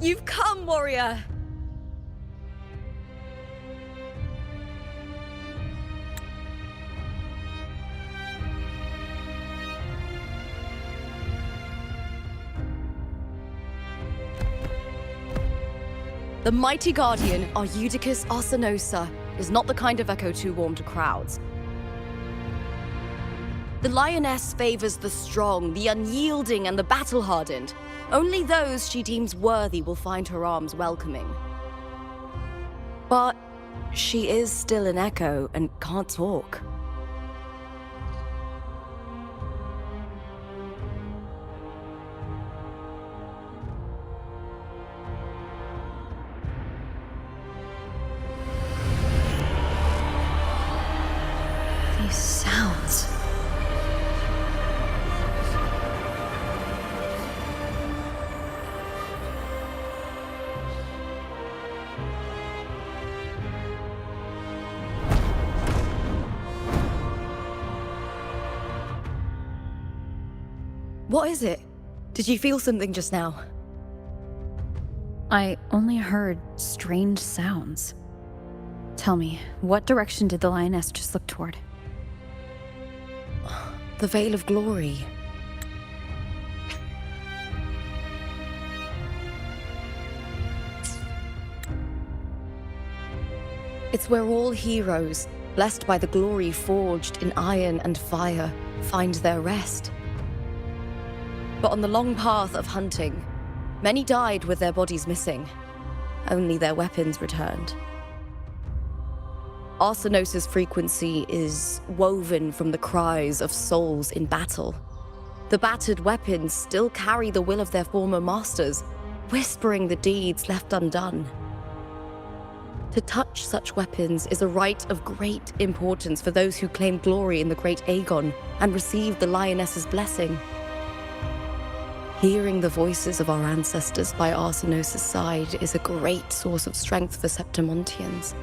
You've come, warrior! The mighty guardian, Arudicus Arsenosa, is not the kind of echo too warm to crowds. The lioness favors the strong, the unyielding, and the battle-hardened. Only those she deems worthy will find her arms welcoming. But she is still an echo and can't talk. These sounds. What is it? Did you feel something just now? I only heard strange sounds. Tell me, what direction did the lioness just look toward? The Veil of Glory. It's where all heroes, blessed by the glory forged in iron and fire, find their rest. But on the long path of hunting, many died with their bodies missing. Only their weapons returned. Arsenosa's frequency is woven from the cries of souls in battle. The battered weapons still carry the will of their former masters, whispering the deeds left undone. To touch such weapons is a rite of great importance for those who claim glory in the great Aegon and receive the lioness's blessing. Hearing the voices of our ancestors by Arsenosa's side is a great source of strength for Septimontians.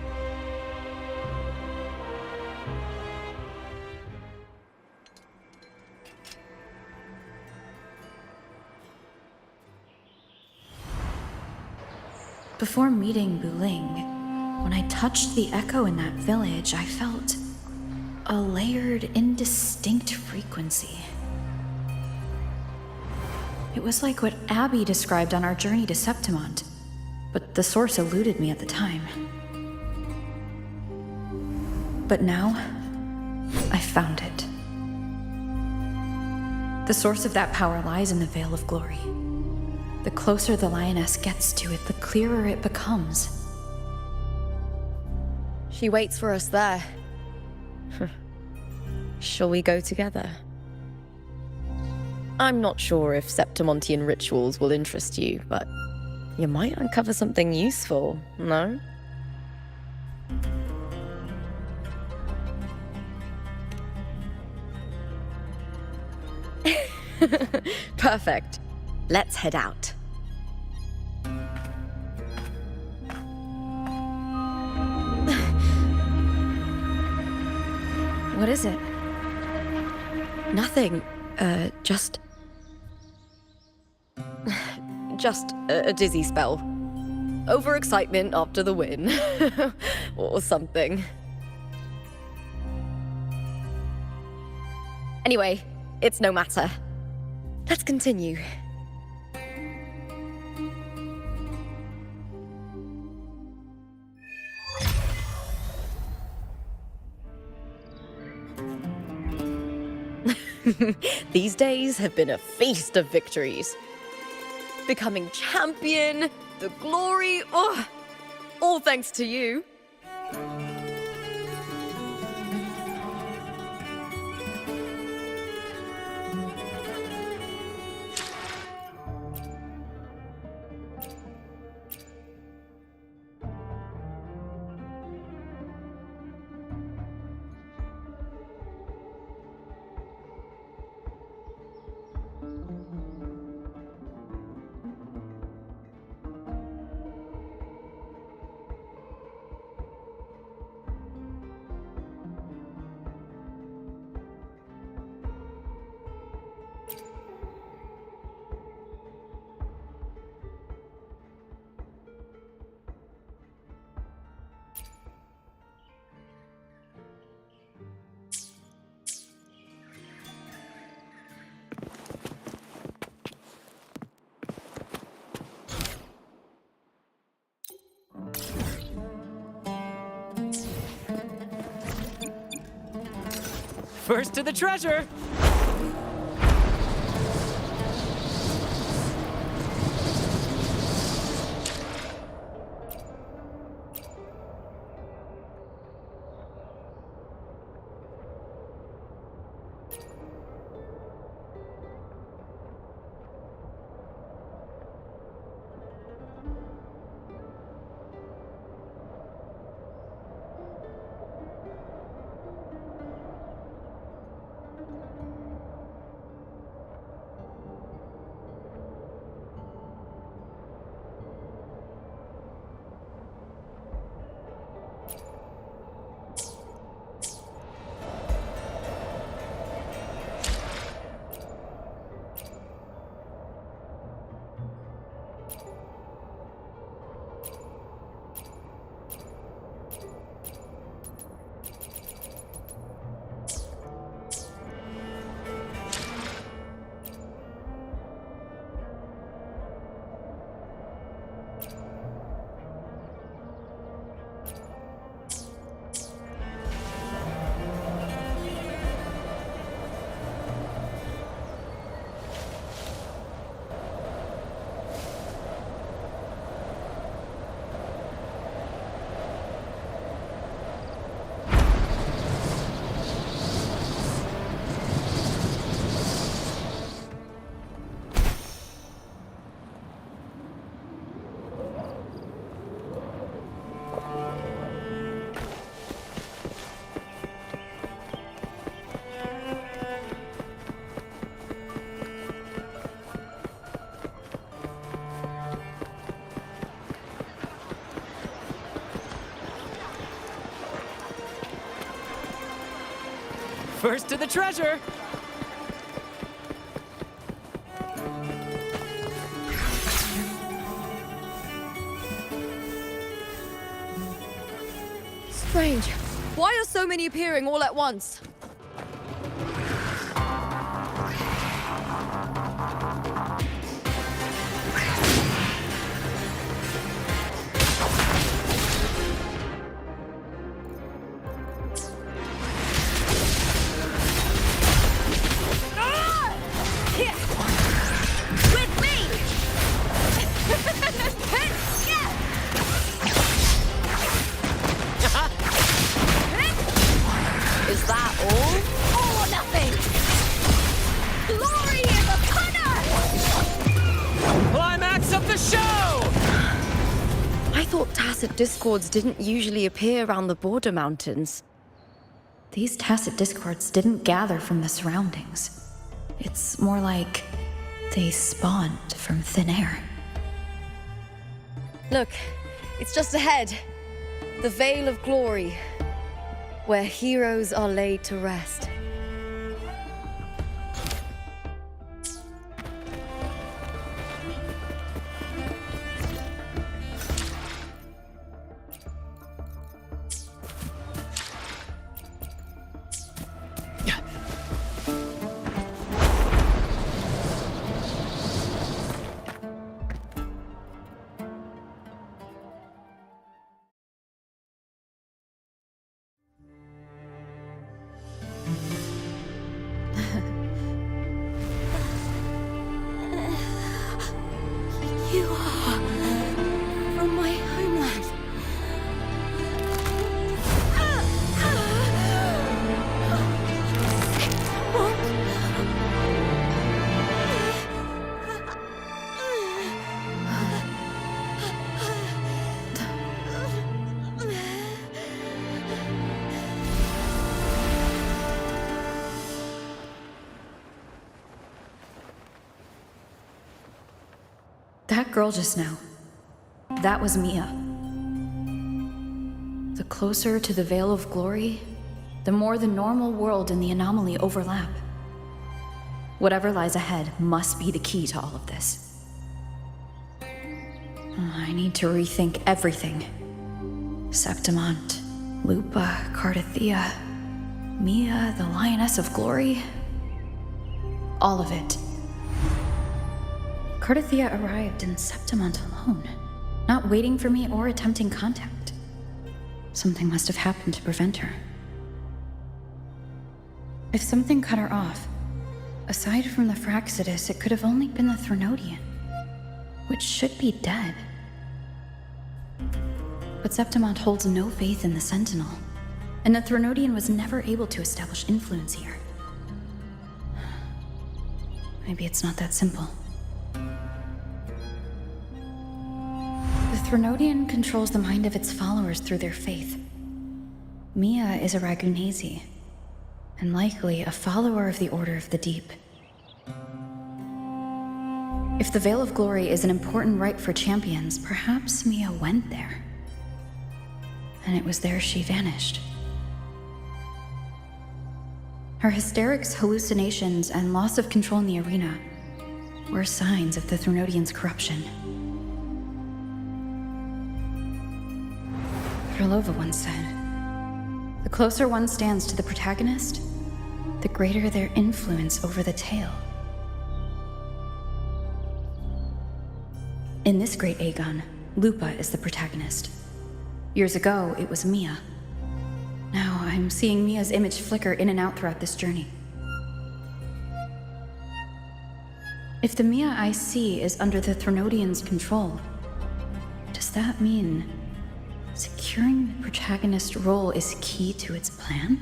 Before meeting Wuling, when I touched the echo in that village, I felt a layered, indistinct frequency. It was like what Abby described on our journey to Septimont, but the source eluded me at the time. But now, I found it. The source of that power lies in the Veil of Glory. The closer the lioness gets to it, the clearer it becomes. She waits for us there. Shall we go together? I'm not sure if Septimontian rituals will interest you, but you might uncover something useful, no? Perfect. Let's head out. What is it? Nothing. Just a dizzy spell. Overexcitement after the win. Or something. Anyway, it's no matter. Let's continue. These days have been a feast of victories. Becoming champion, the glory, all thanks to you. First to the treasure! First to the treasure! Strange. Why are so many appearing all at once? Is that all? All or nothing! Glory is upon us! Climax of the show! I thought tacit discords didn't usually appear around the border mountains. These tacit discords didn't gather from the surroundings. It's more like they spawned from thin air. Look, it's just ahead. The Veil of Glory, where heroes are laid to rest. You are from my homeland. That girl just now, that was Mia. The closer to the Veil of Glory, the more the normal world and the anomaly overlap. Whatever lies ahead must be the key to all of this. I need to rethink everything. Septimont, Lupa, Cardathea, Mia, the Lioness of Glory. All of it. Cardathea arrived in Septimont alone, not waiting for me or attempting contact. Something must have happened to prevent her. If something cut her off, aside from the Fraxidus, it could have only been the Threnodian, which should be dead. But Septimont holds no faith in the Sentinel, and the Threnodian was never able to establish influence here. Maybe it's not that simple. The Threnodian controls the mind of its followers through their faith. Mia is a Ragunesi, and likely a follower of the Order of the Deep. If the Veil of Glory is an important rite for champions, perhaps Mia went there. And it was there she vanished. Her hysterics, hallucinations, and loss of control in the arena were signs of the Threnodian's corruption. Krylova once said, "The closer one stands to the protagonist, the greater their influence over the tale." In this great Aegon, Lupa is the protagonist. Years ago, it was Mia. Now I'm seeing Mia's image flicker in and out throughout this journey. If the Mia I see is under the Threnodian's control, does that mean securing the protagonist role is key to its plan?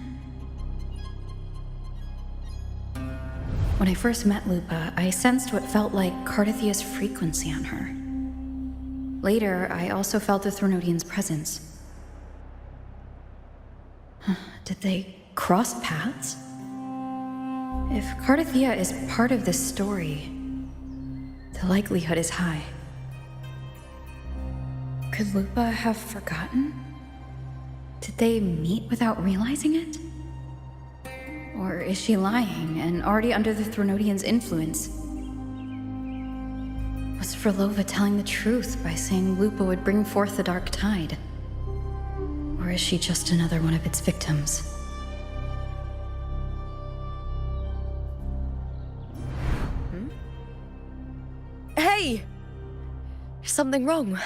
When I first met Lupa, I sensed what felt like Cardathia's frequency on her. Later, I also felt the Threnodian's presence. Did they cross paths? If Cardathia is part of this story, the likelihood is high. Could Lupa have forgotten? Did they meet without realizing it? Or is she lying and already under the Threnodian's influence? Was Krylova telling the truth by saying Lupa would bring forth the Dark Tide? Or is she just another one of its victims? Hey! Is something wrong?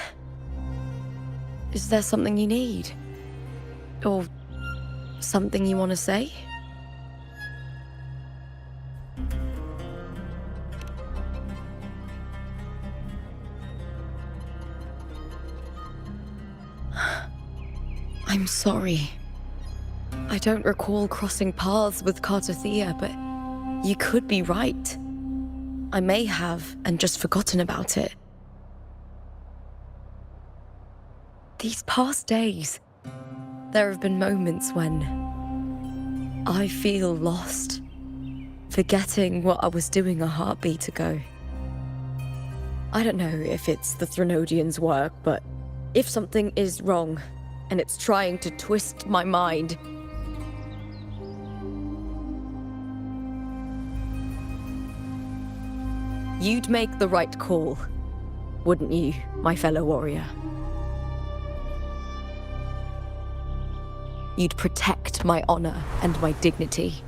Is there something you need? Or something you want to say? I'm sorry. I don't recall crossing paths with Cardathia, but you could be right. I may have and just forgotten about it. These past days, there have been moments when I feel lost, forgetting what I was doing a heartbeat ago. I don't know if it's the Threnodian's work, but if something is wrong, and it's trying to twist my mind, you'd make the right call, wouldn't you, my fellow warrior? You'd protect my honor and my dignity.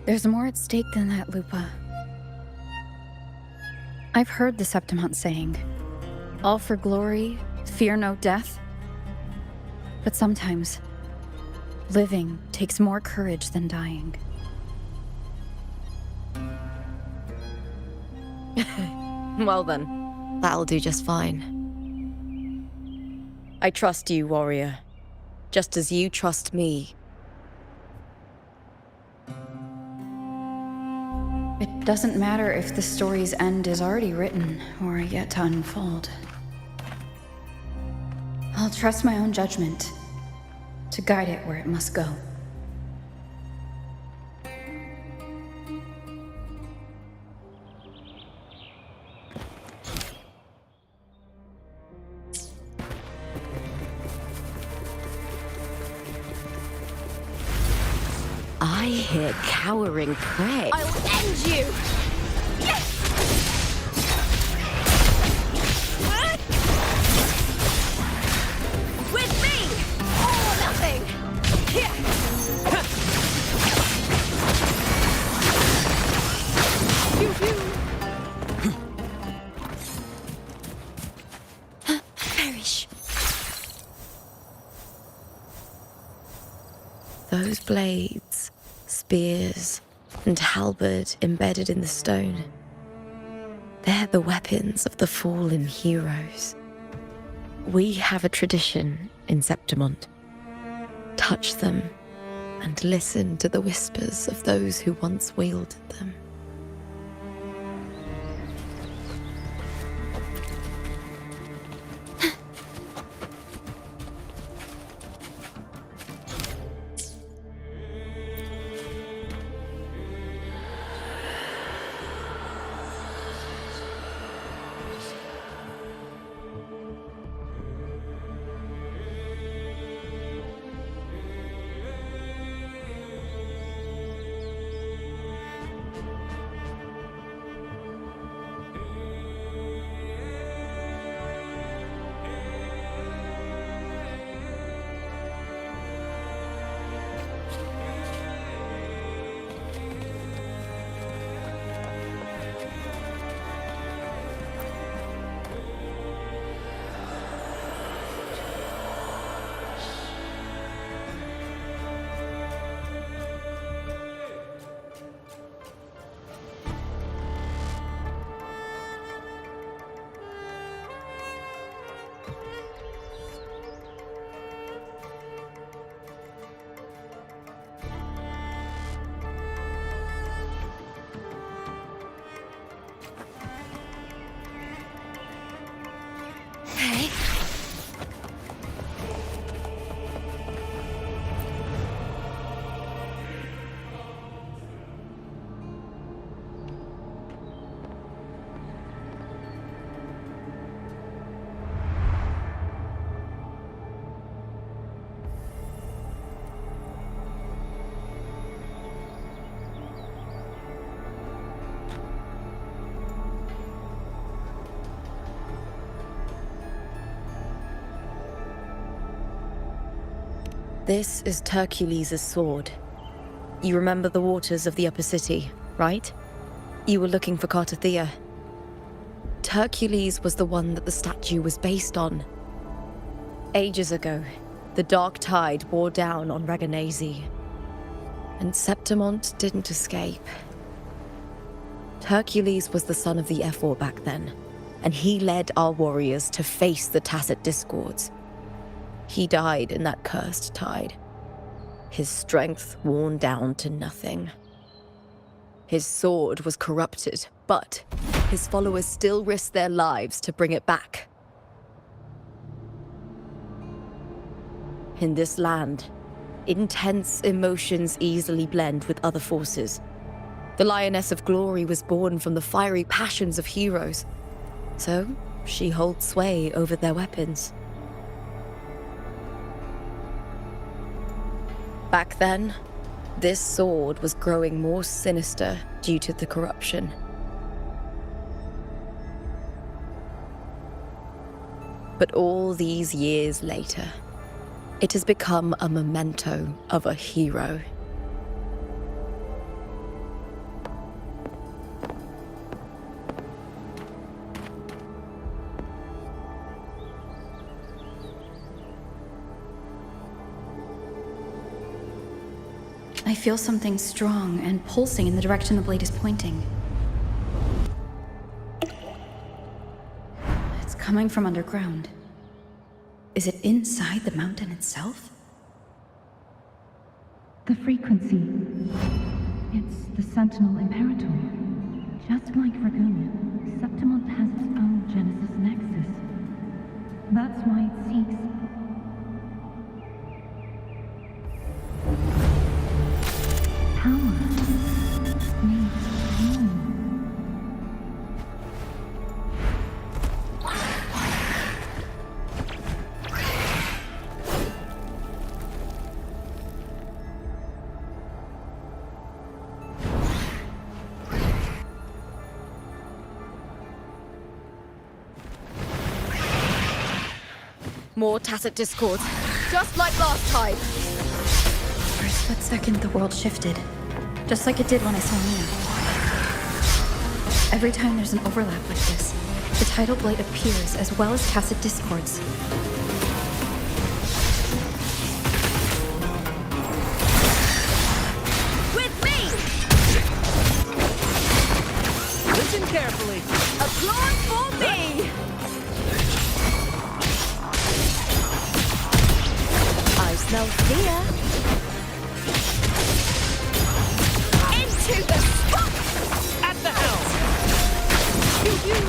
There's more at stake than that, Lupa. I've heard the Septimont saying, "All for glory, fear no death." But sometimes, living takes more courage than dying. Well then, that'll do just fine. I trust you, warrior, just as you trust me. It doesn't matter if the story's end is already written or yet to unfold. I'll trust my own judgment to guide it where it must go. I hear cowering prey. I'll end you! Yes! With me! All or nothing! Here! Pew, pew. those blades, spears, and halberd embedded in the stone, they're the weapons of the fallen heroes. We have a tradition in Septimont. Touch them and listen to the whispers of those who once wielded them. This is Hercules' sword. You remember the waters of the upper city, right? You were looking for Cartathea. Hercules was the one that the statue was based on. Ages ago, the dark tide bore down on Raganesi, and Septimont didn't escape. Hercules was the son of the Ephor back then, and he led our warriors to face the Tacit Discords. He died in that cursed tide, his strength worn down to nothing. His sword was corrupted, but his followers still risked their lives to bring it back. In this land, intense emotions easily blend with other forces. The Lioness of Glory was born from the fiery passions of heroes, so she holds sway over their weapons. Back then, this sword was growing more sinister due to the corruption. But all these years later, it has become a memento of a hero. I feel something strong and pulsing in the direction the blade is pointing. It's coming from underground. Is it inside the mountain itself? The frequency. It's the Sentinel Imperator. Just like Dragoon, Septimont has its own Genesis Nexus. That's why it seeks. Power. Needs pain. More Tacit Discords, just like last time. For a split second, the world shifted. Just like it did when I saw Mia. Every time there's an overlap like this, the tidal blade appears as well as Tacit Discords. Lord for me! I smell fear. Into the sky! At the helm! Pew, pew.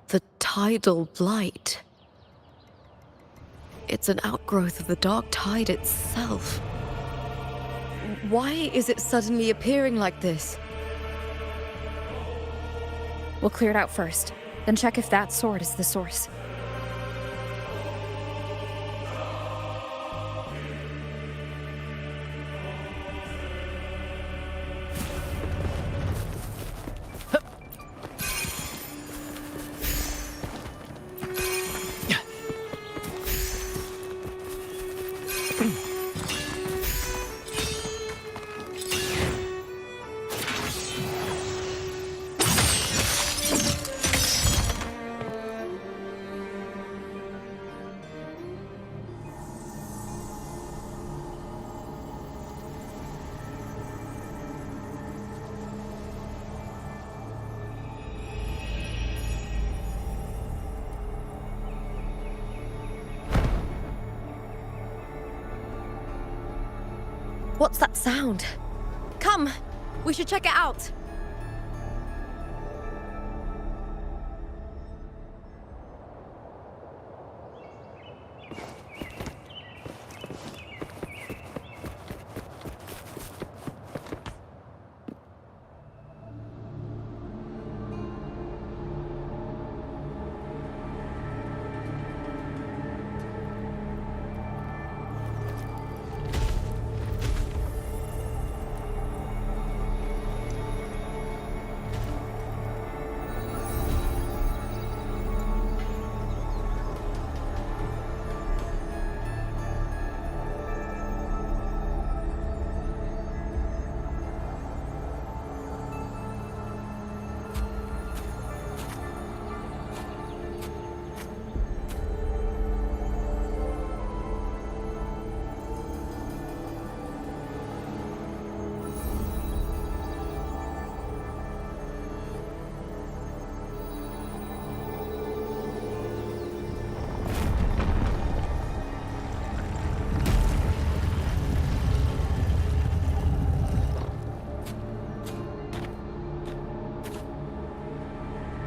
The tidal blight. It's an outgrowth of the dark tide itself. Why is it suddenly appearing like this? We'll clear it out first, then check if that sword is the source. What's that sound? Come, we should check it out.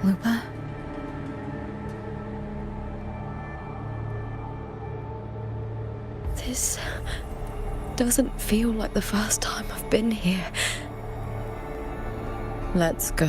Lupa? This doesn't feel like the first time I've been here. Let's go.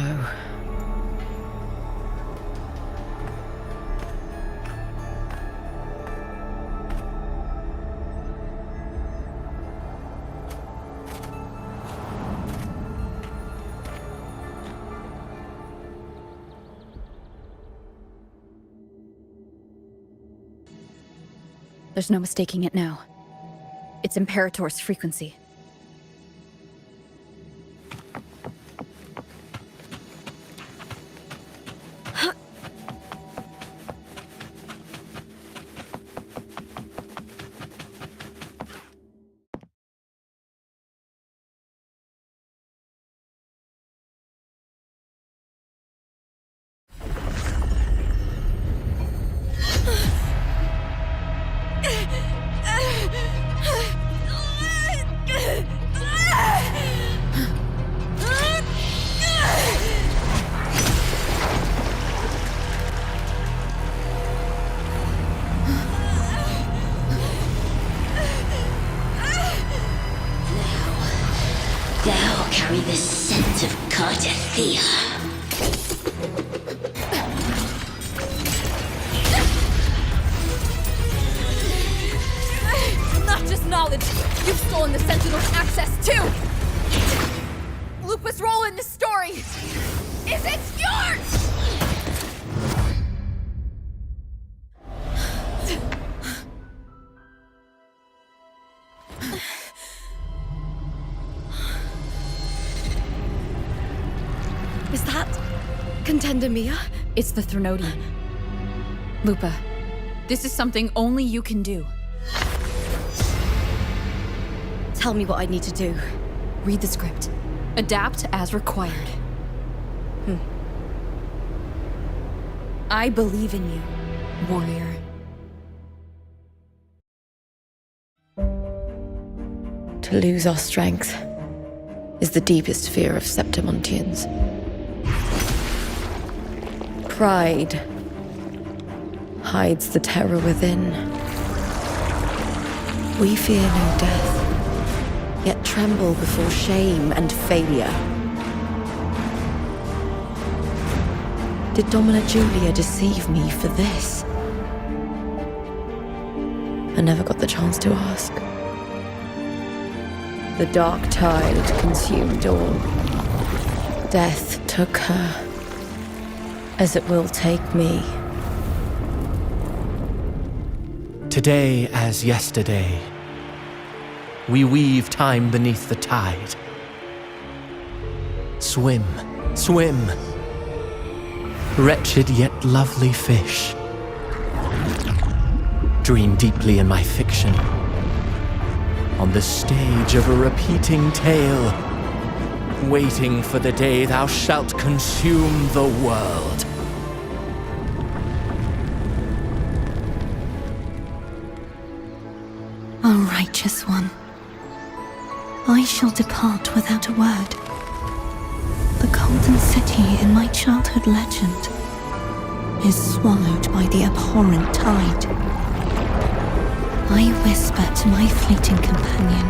There's no mistaking it now. It's Imperator's frequency. Thou carry the scent of Cardathea. Not just knowledge, you've stolen the Sentinel's access too! Lupa's role in this story is it's yours! Is that Contender Mia? It's the Threnodian. Lupa, this is something only you can do. Tell me what I need to do. Read the script. Adapt as required. I believe in you, warrior. To lose our strength is the deepest fear of Septimontians. Pride hides the terror within. We fear no death, yet tremble before shame and failure. Did Domina Julia deceive me for this? I never got the chance to ask. The dark tide consumed all. Death took her, as it will take me. Today as yesterday, we weave time beneath the tide. Swim, swim, wretched yet lovely fish. Dream deeply in my fiction, on the stage of a repeating tale, waiting for the day thou shalt consume the world. O righteous one, I shall depart without a word. The golden city in my childhood legend is swallowed by the abhorrent tide. I whisper to my fleeting companion.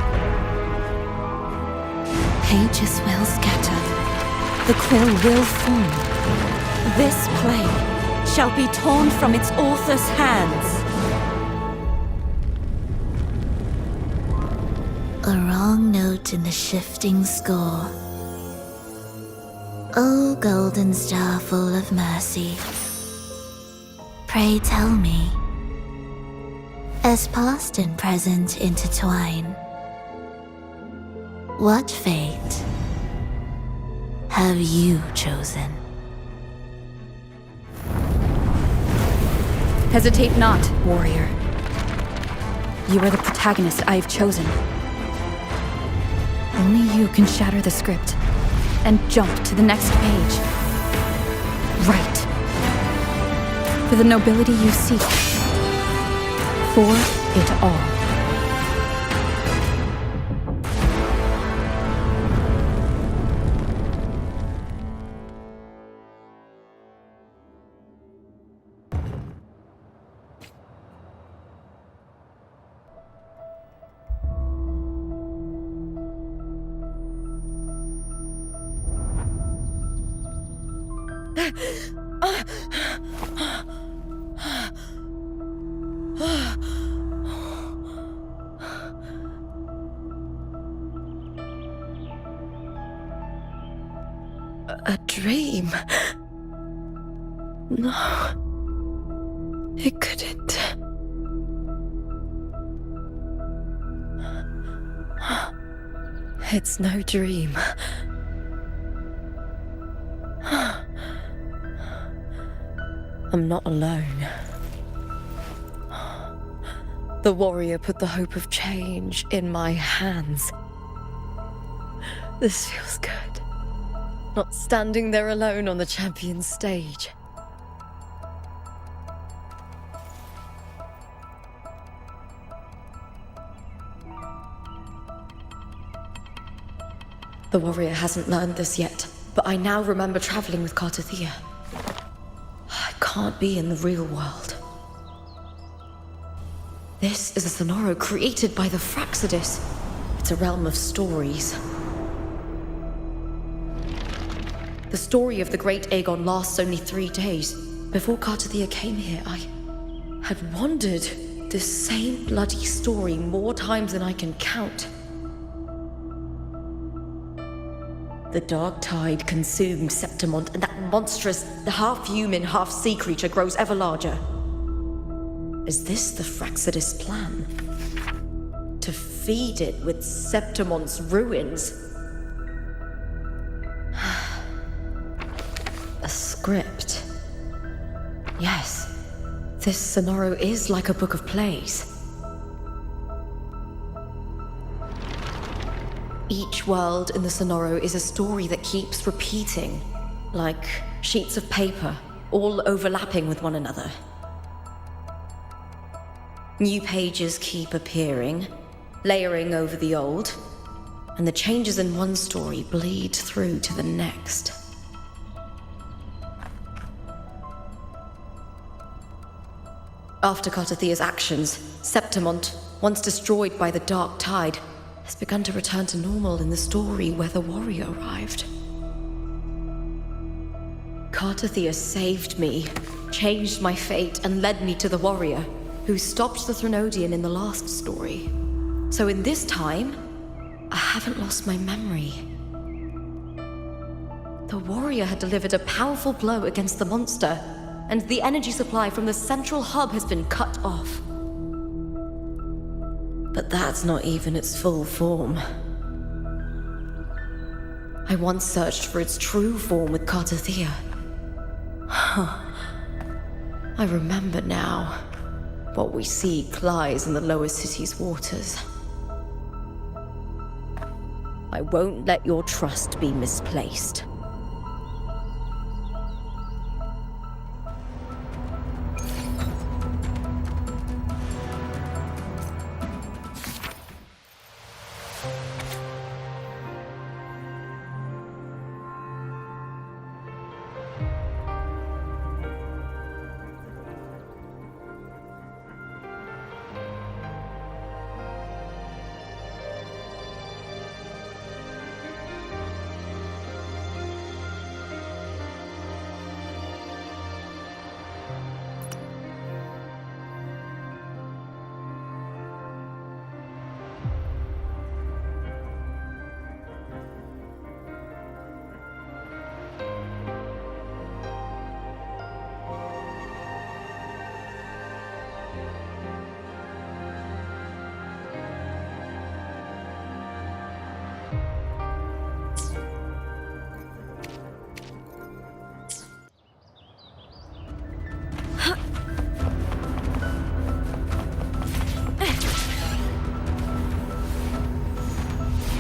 Pages will scatter, the quill will form. This play shall be torn from its author's hands. A wrong note in the shifting score. O golden star full of mercy, pray tell me, as past and present intertwine, what fate have you chosen? Hesitate not, warrior. You are the protagonist I have chosen. Only you can shatter the script and jump to the next page. Right. For the nobility you seek. For it all. A dream? No. It couldn't. It's no dream. I'm not alone. The warrior put the hope of change in my hands. This feels good. Not standing there alone on the champion's stage. The warrior hasn't learned this yet, but I now remember traveling with Cartathea. I can't be in the real world. This is a Sonoro created by the Fraxidus. It's a realm of stories. The story of the great Aegon lasts only 3 days. Before Cartathea came here, I had wandered this same bloody story more times than I can count. The dark tide consumed Septimont, and that monstrous, half-human, half-sea creature grows ever larger. Is this the Fraxidus plan? To feed it with Septimont's ruins? A script. Yes, this Sonoro is like a book of plays. Each world in the Sonoro is a story that keeps repeating, like sheets of paper, all overlapping with one another. New pages keep appearing, layering over the old, and the changes in one story bleed through to the next. After Cartathea's actions, Septimont, once destroyed by the Dark Tide, has begun to return to normal in the story where the warrior arrived. Cartathea saved me, changed my fate, and led me to the warrior, who stopped the Threnodian in the last story. So in this time, I haven't lost my memory. The warrior had delivered a powerful blow against the monster, and the energy supply from the central hub has been cut off. But that's not even its full form. I once searched for its true form with Cartathea. I remember now. What we seek lies in the lower city's waters. I won't let your trust be misplaced.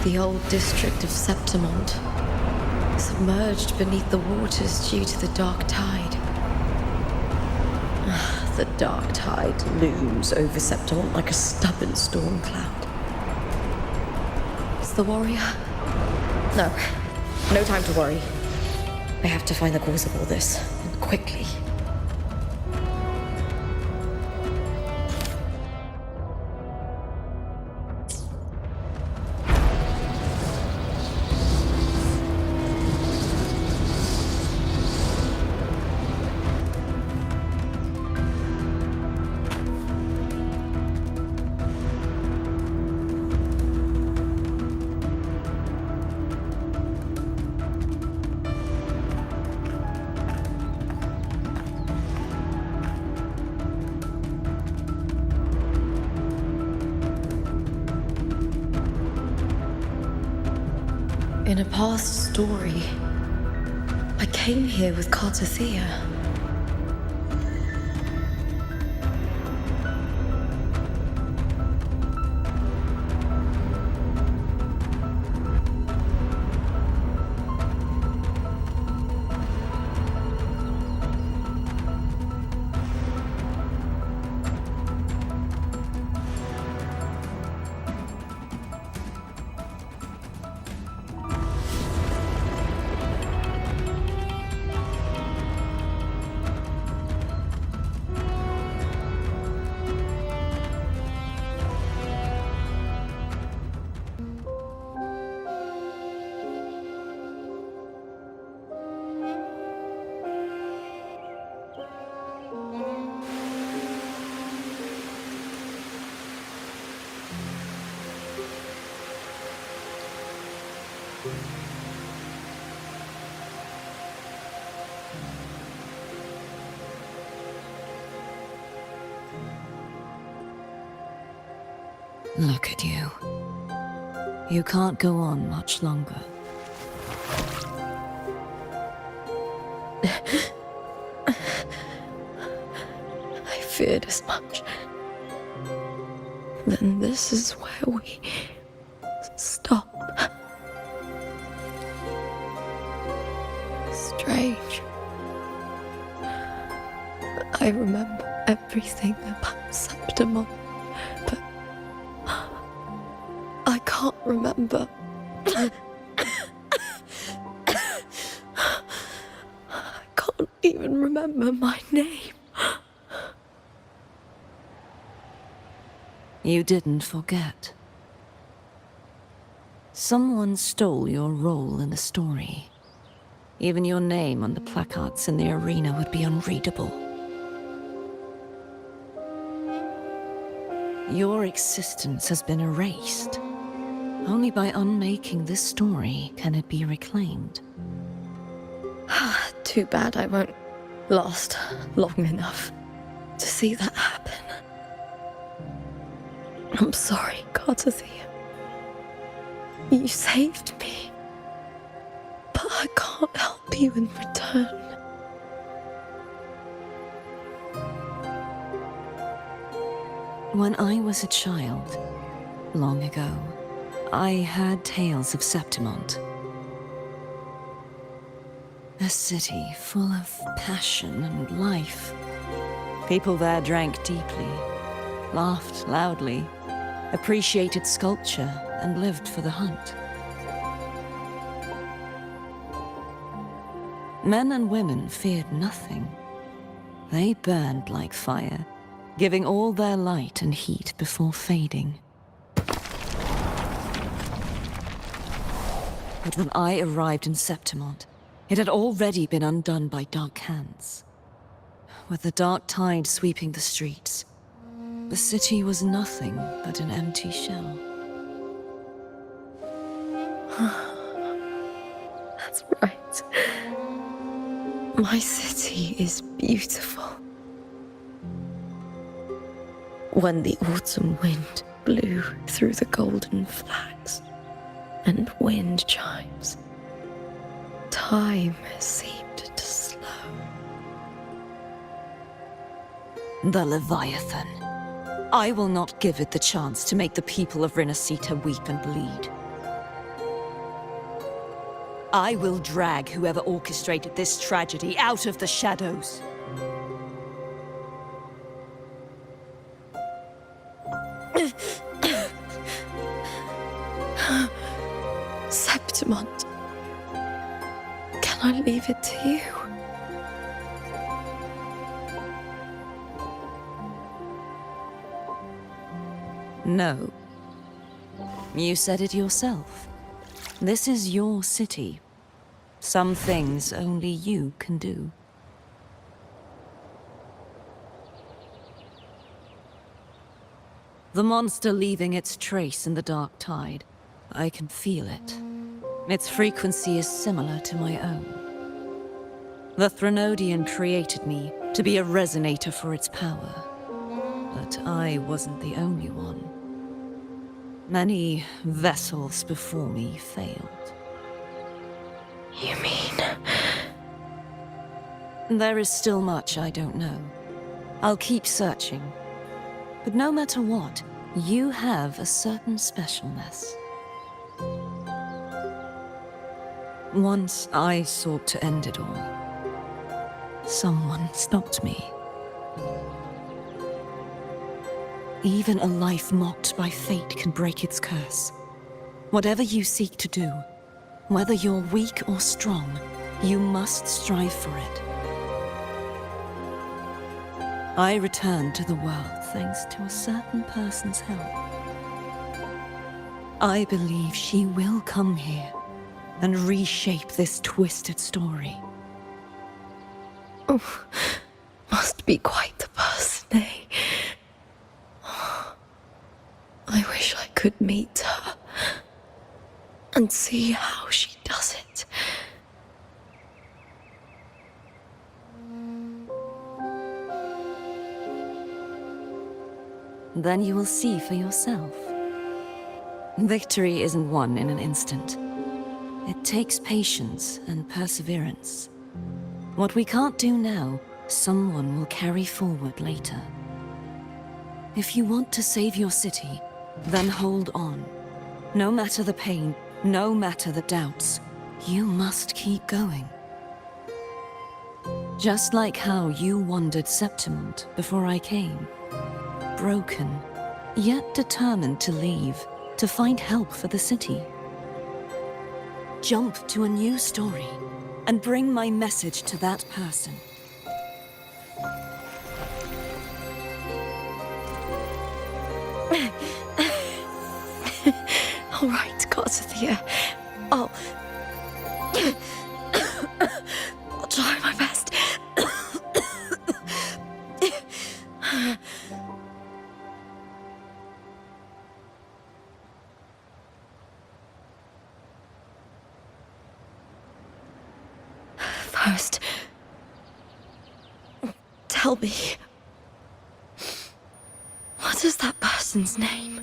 The old district of Septimont, submerged beneath the waters due to the Dark Tide. The Dark Tide looms over Septimont like a stubborn storm cloud. Is the warrior? No time to worry. I have to find the cause of all this, and quickly. In a past story, I came here with Cartathea. Look at you. You can't go on much longer. I feared as much. Then this is where we stop. I remember everything about Septimon, but I can't remember. I can't even remember my name. You didn't forget. Someone stole your role in the story. Even your name on the placards in the arena would be unreadable. Your existence has been erased. Only by unmaking this story can it be reclaimed. Too bad I won't last long enough to see that happen. I'm sorry, Cartathea. You saved me, but I can't help you in return. When I was a child, long ago, I heard tales of Septimont. A city full of passion and life. People there drank deeply, laughed loudly, appreciated sculpture, and lived for the hunt. Men and women feared nothing. They burned like fire, giving all their light and heat before fading. But when I arrived in Septimont, it had already been undone by dark hands. With the dark tide sweeping the streets, the city was nothing but an empty shell. That's right. My city is beautiful. When the autumn wind blew through the golden flags and wind chimes, time seemed to slow. The Leviathan. I will not give it the chance to make the people of Rinascita weep and bleed. I will drag whoever orchestrated this tragedy out of the shadows. Septimont, can I leave it to you? No. You said it yourself. This is your city. Some things only you can do. The monster leaving its trace in the dark tide. I can feel it. Its frequency is similar to my own. The Threnodian created me to be a resonator for its power. But I wasn't the only one. Many vessels before me failed. You mean? There is still much I don't know. I'll keep searching. But no matter what, you have a certain specialness. Once I sought to end it all. Someone stopped me. Even a life mocked by fate can break its curse. Whatever you seek to do, whether you're weak or strong, you must strive for it. I returned to the world thanks to a certain person's help. I believe she will come here and reshape this twisted story. Oh, must be quite the person, eh? I wish I could meet her and see how she does it. Then you will see for yourself. Victory isn't won in an instant. It takes patience and perseverance. What we can't do now, someone will carry forward later. If you want to save your city, then hold on. No matter the pain, no matter the doubts, you must keep going. Just like how you wandered Septimont before I came. Broken, yet determined to leave, to find help for the city. Jump to a new story and bring my message to that person. All right, Garcia. I'll try my best. First, tell me, what is that person's name?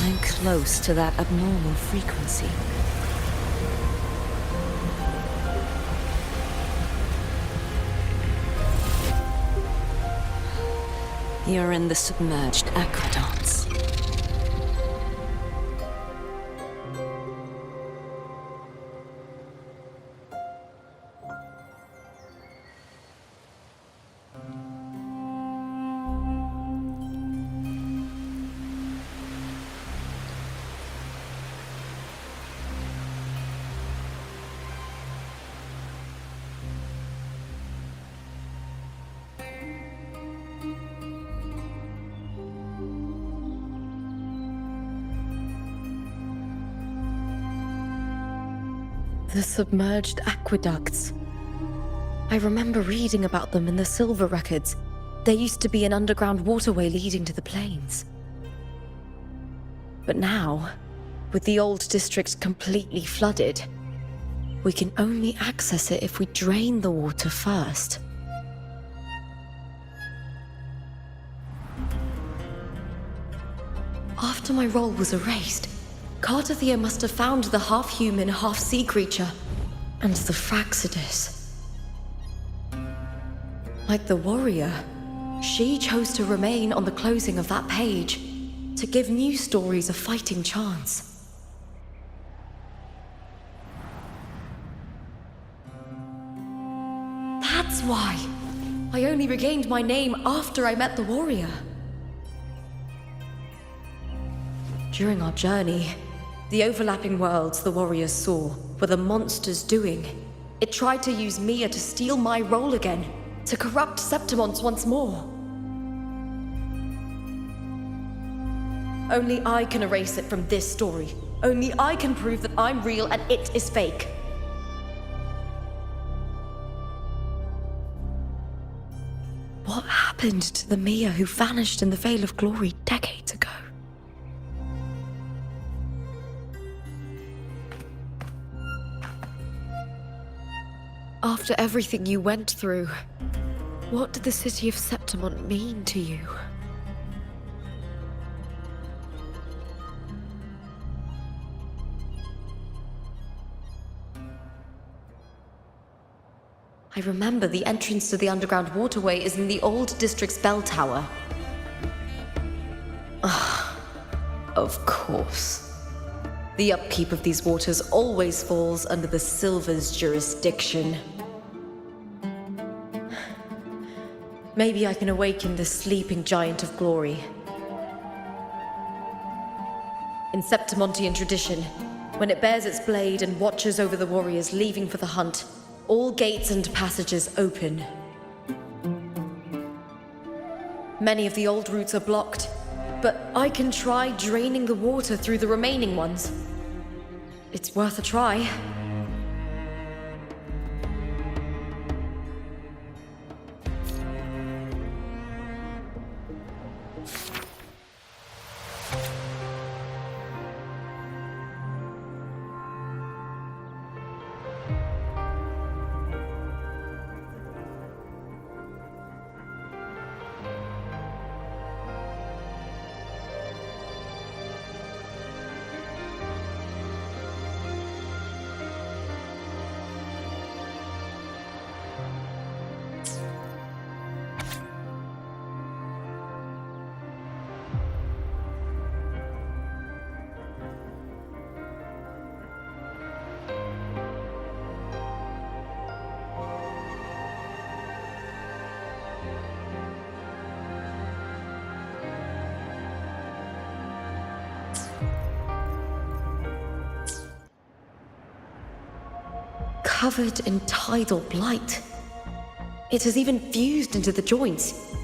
I'm close to that abnormal frequency. You're in the submerged aqueducts. The submerged aqueducts. I remember reading about them in the silver records. There used to be an underground waterway leading to the plains. But now, with the old district completely flooded, we can only access it if we drain the water first. After my role was erased, Cartathea must have found the half-human, half-sea creature, and the Fraxidus. Like the warrior, she chose to remain on the closing of that page, to give new stories a fighting chance. That's why I only regained my name after I met the warrior. During our journey, the overlapping worlds the warriors saw were the monsters doing. It tried to use Mia to steal my role again, to corrupt Septimont once more. Only I can erase it from this story. Only I can prove that I'm real and it is fake. What happened to the Mia who vanished in the Veil of Glory decades ago? After everything you went through, what did the city of Septimont mean to you? I remember the entrance to the underground waterway is in the old district's bell tower. Ah, of course. The upkeep of these waters always falls under the Silver's jurisdiction. Maybe I can awaken the sleeping giant of glory. In Septimontian tradition, when it bears its blade and watches over the warriors leaving for the hunt, all gates and passages open. Many of the old routes are blocked, but I can try draining the water through the remaining ones. It's worth a try. covered in tidal blight. It has even fused into the joints.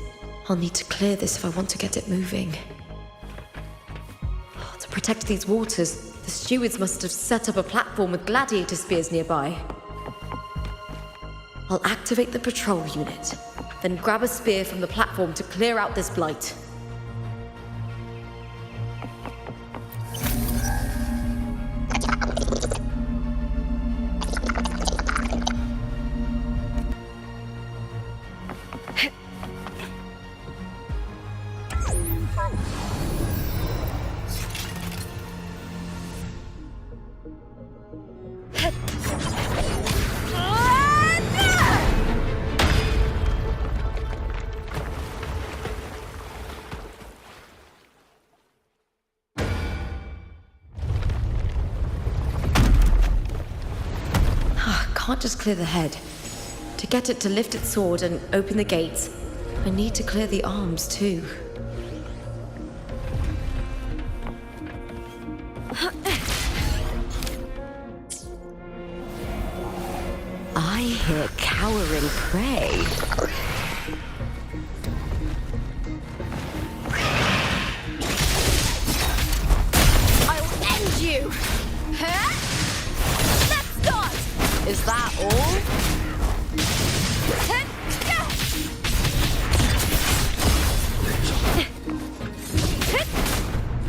I'll need to clear this if I want to get it moving. To protect these waters, the stewards must have set up a platform with gladiator spears nearby. I'll activate the patrol unit, then grab a spear from the platform to clear out this blight. Can't just clear the head. To get it to lift its sword and open the gates, I need to clear the arms too. I hear cowering prey. I'll end you! Huh? Let's start! Is that all?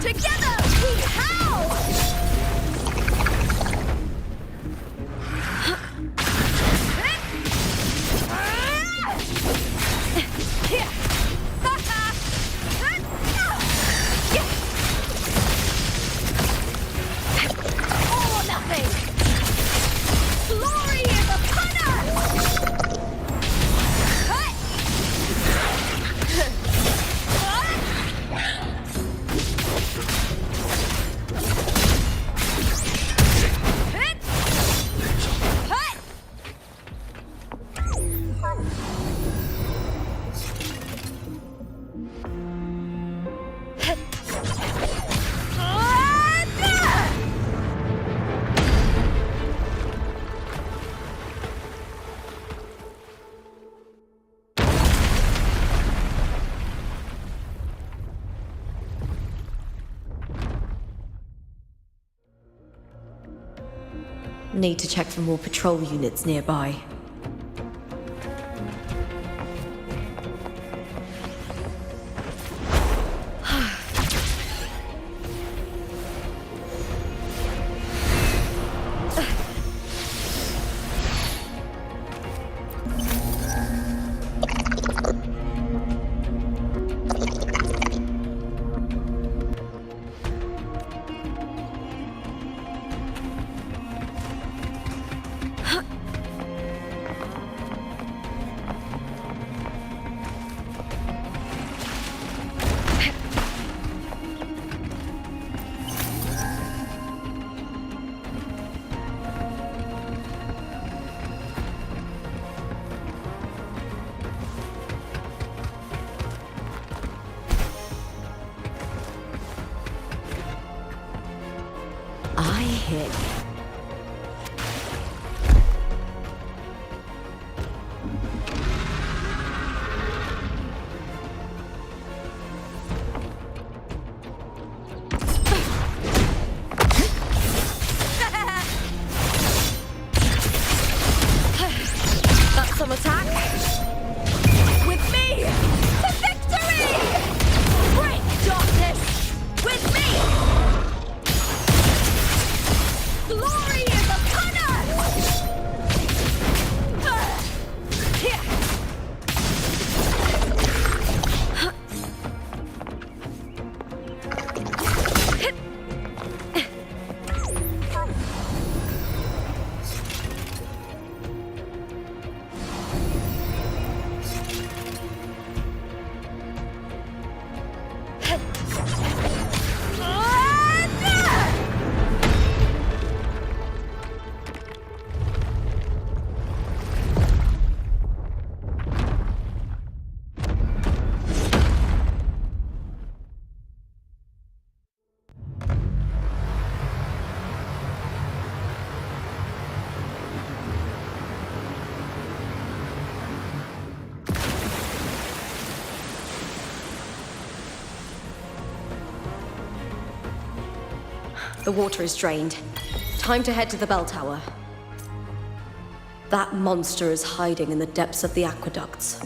Together we howl! All or nothing! Glory is upon us! Need to check for more patrol units nearby. I hit. That's some attack. With me to victory! Break darkness with me! The water is drained. Time to head to the bell tower. That monster is hiding in the depths of the aqueducts.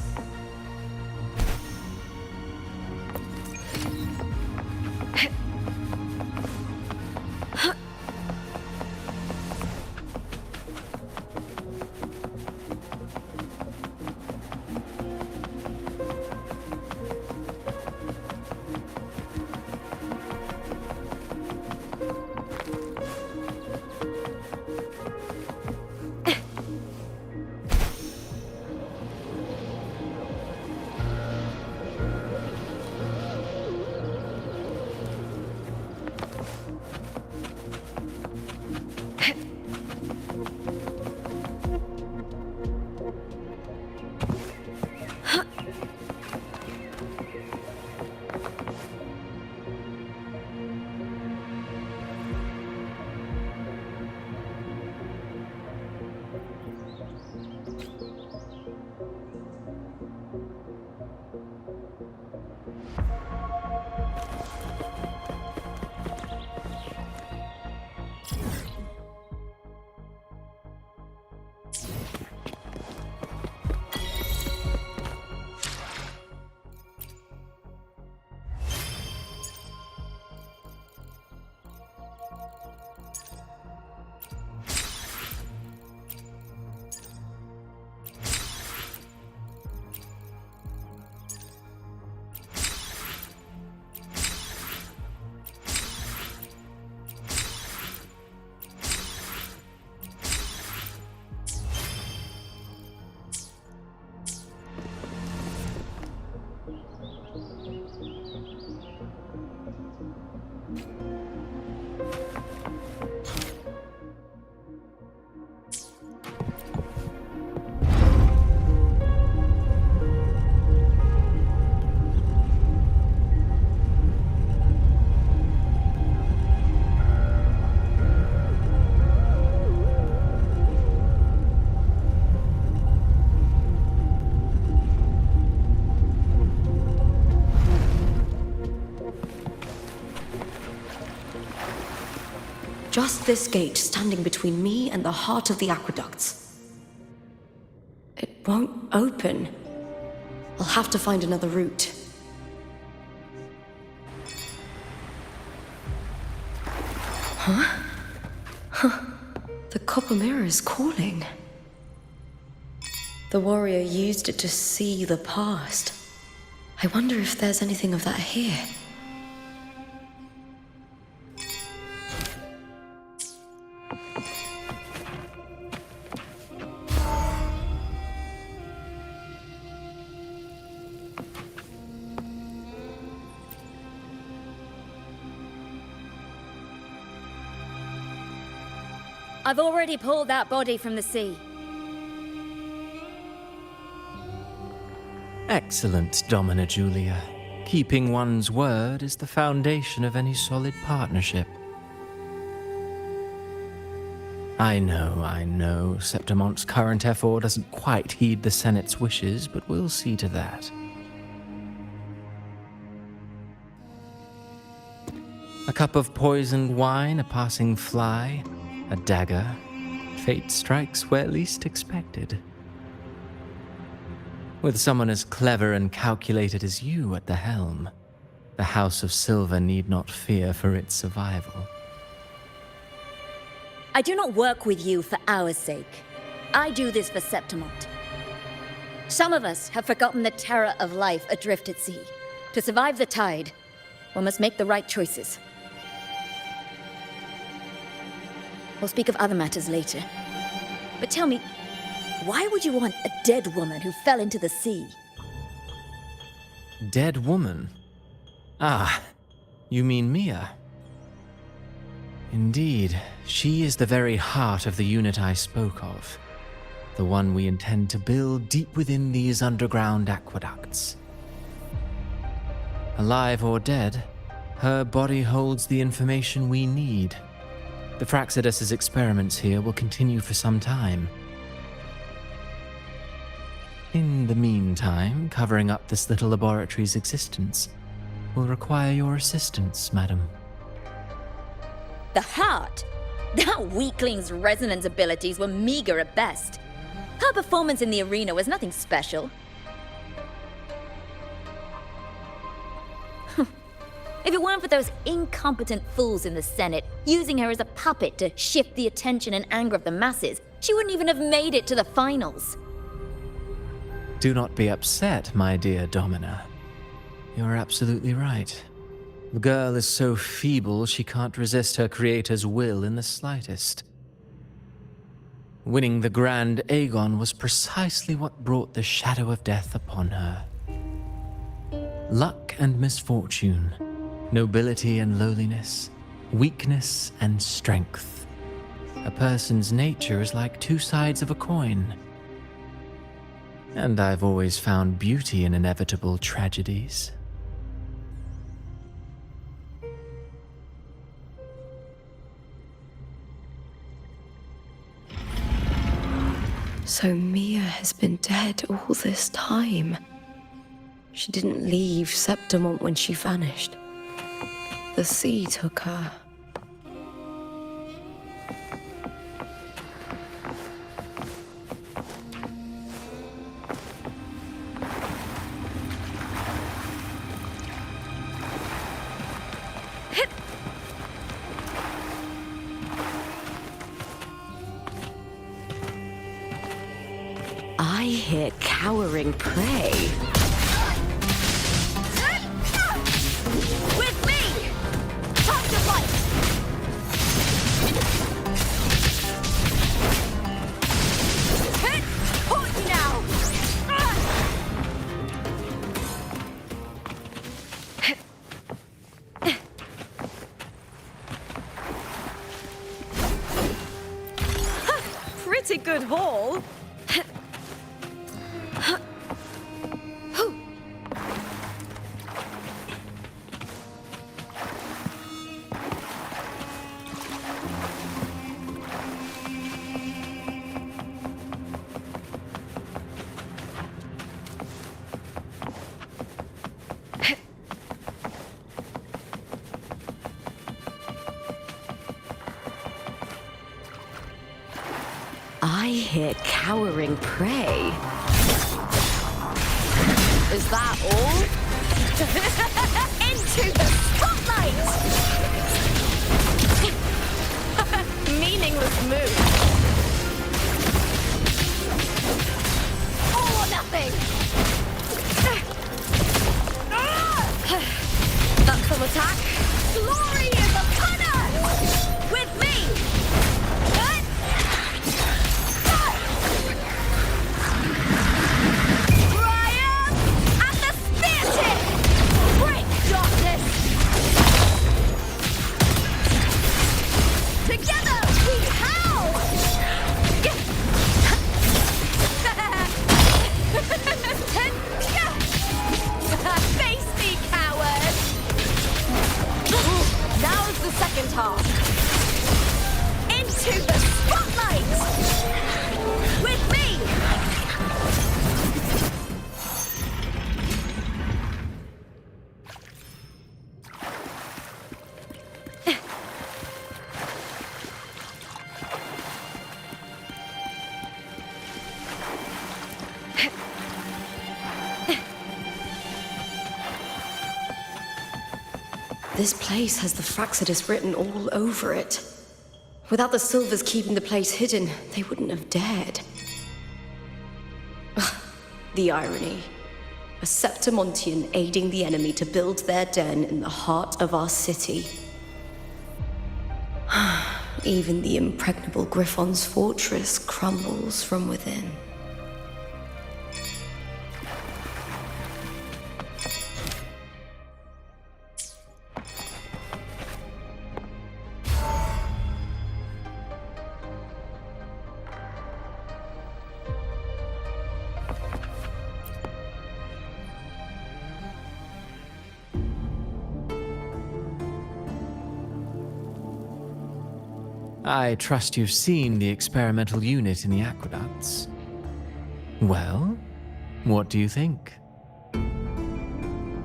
Just this gate standing between me and the heart of the aqueducts. It won't open. I'll have to find another route. The copper mirror is calling. The warrior used it to see the past. I wonder if there's anything of that here. I've already pulled that body from the sea. Excellent, Domina Julia. Keeping one's word is the foundation of any solid partnership. I know, Septimonte's current effort doesn't quite heed the Senate's wishes, but we'll see to that. A cup of poisoned wine, a passing fly, a dagger. Fate strikes where least expected. With someone as clever and calculated as you at the helm, the House of Silver need not fear for its survival. I do not work with you for our sake. I do this for Septimont. Some of us have forgotten the terror of life adrift at sea. To survive the tide, one must make the right choices. We'll speak of other matters later. But tell me, why would you want a dead woman who fell into the sea? Dead woman? Ah, you mean Mia? Indeed, she is the very heart of the unit I spoke of. The one we intend to build deep within these underground aqueducts. Alive or dead, her body holds the information we need. The Fraxidus's experiments here will continue for some time. In the meantime, covering up this little laboratory's existence will require your assistance, madam. The heart? That weakling's resonance abilities were meager at best. Her performance in the arena was nothing special. If it weren't for those incompetent fools in the Senate using her as a puppet to shift the attention and anger of the masses, she wouldn't even have made it to the finals. Do not be upset, my dear Domina. You're absolutely right. The girl is so feeble she can't resist her creator's will in the slightest. Winning the Grand Aegon was precisely what brought the shadow of death upon her. Luck and misfortune, nobility and lowliness, weakness and strength. A person's nature is like two sides of a coin. And I've always found beauty in inevitable tragedies. So Mia has been dead all this time. She didn't leave Septimont when she vanished. The sea took her. I hear cowering prey. With me! Time to fight! Hit! Hold you now! Pretty good haul. I hear cowering prey. Is that all? Into the spotlight! Meaningless move. All or nothing! That's some attack. Glory is upon us! With me! Triumph at the spear tip! Break darkness! Together we howl! Face me, coward! Now's the second half. Into the spotlight! With me! This place has the Fraxidus written all over it. Without the Silvers keeping the place hidden, they wouldn't have dared. Ugh, the irony. A Septimontian aiding the enemy to build their den in the heart of our city. Even the impregnable Griffon's fortress crumbles from within. I trust you've seen the experimental unit in the aqueducts. Well, what do you think?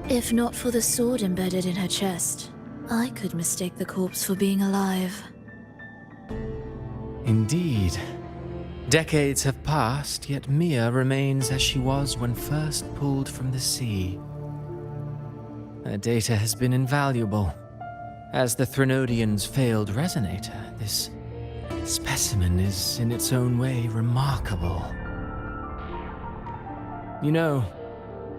If not for the sword embedded in her chest, I could mistake the corpse for being alive. Indeed. Decades have passed, yet Mia remains as she was when first pulled from the sea. Her data has been invaluable. As the Threnodian's failed resonator, this specimen is in its own way remarkable. You know,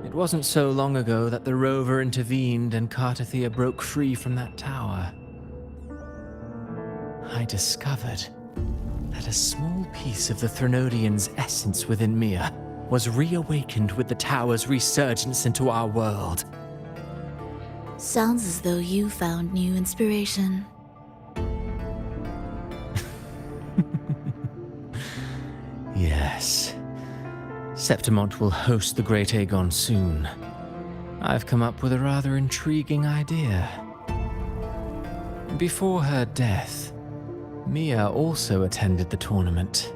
it wasn't so long ago that the rover intervened and Cartathea broke free from that tower. I discovered that a small piece of the Threnodian's essence within Mia was reawakened with the tower's resurgence into our world. Sounds as though you found new inspiration. Yes. Septimont will host the Great Aegon soon. I've come up with a rather intriguing idea. Before her death, Mia also attended the tournament.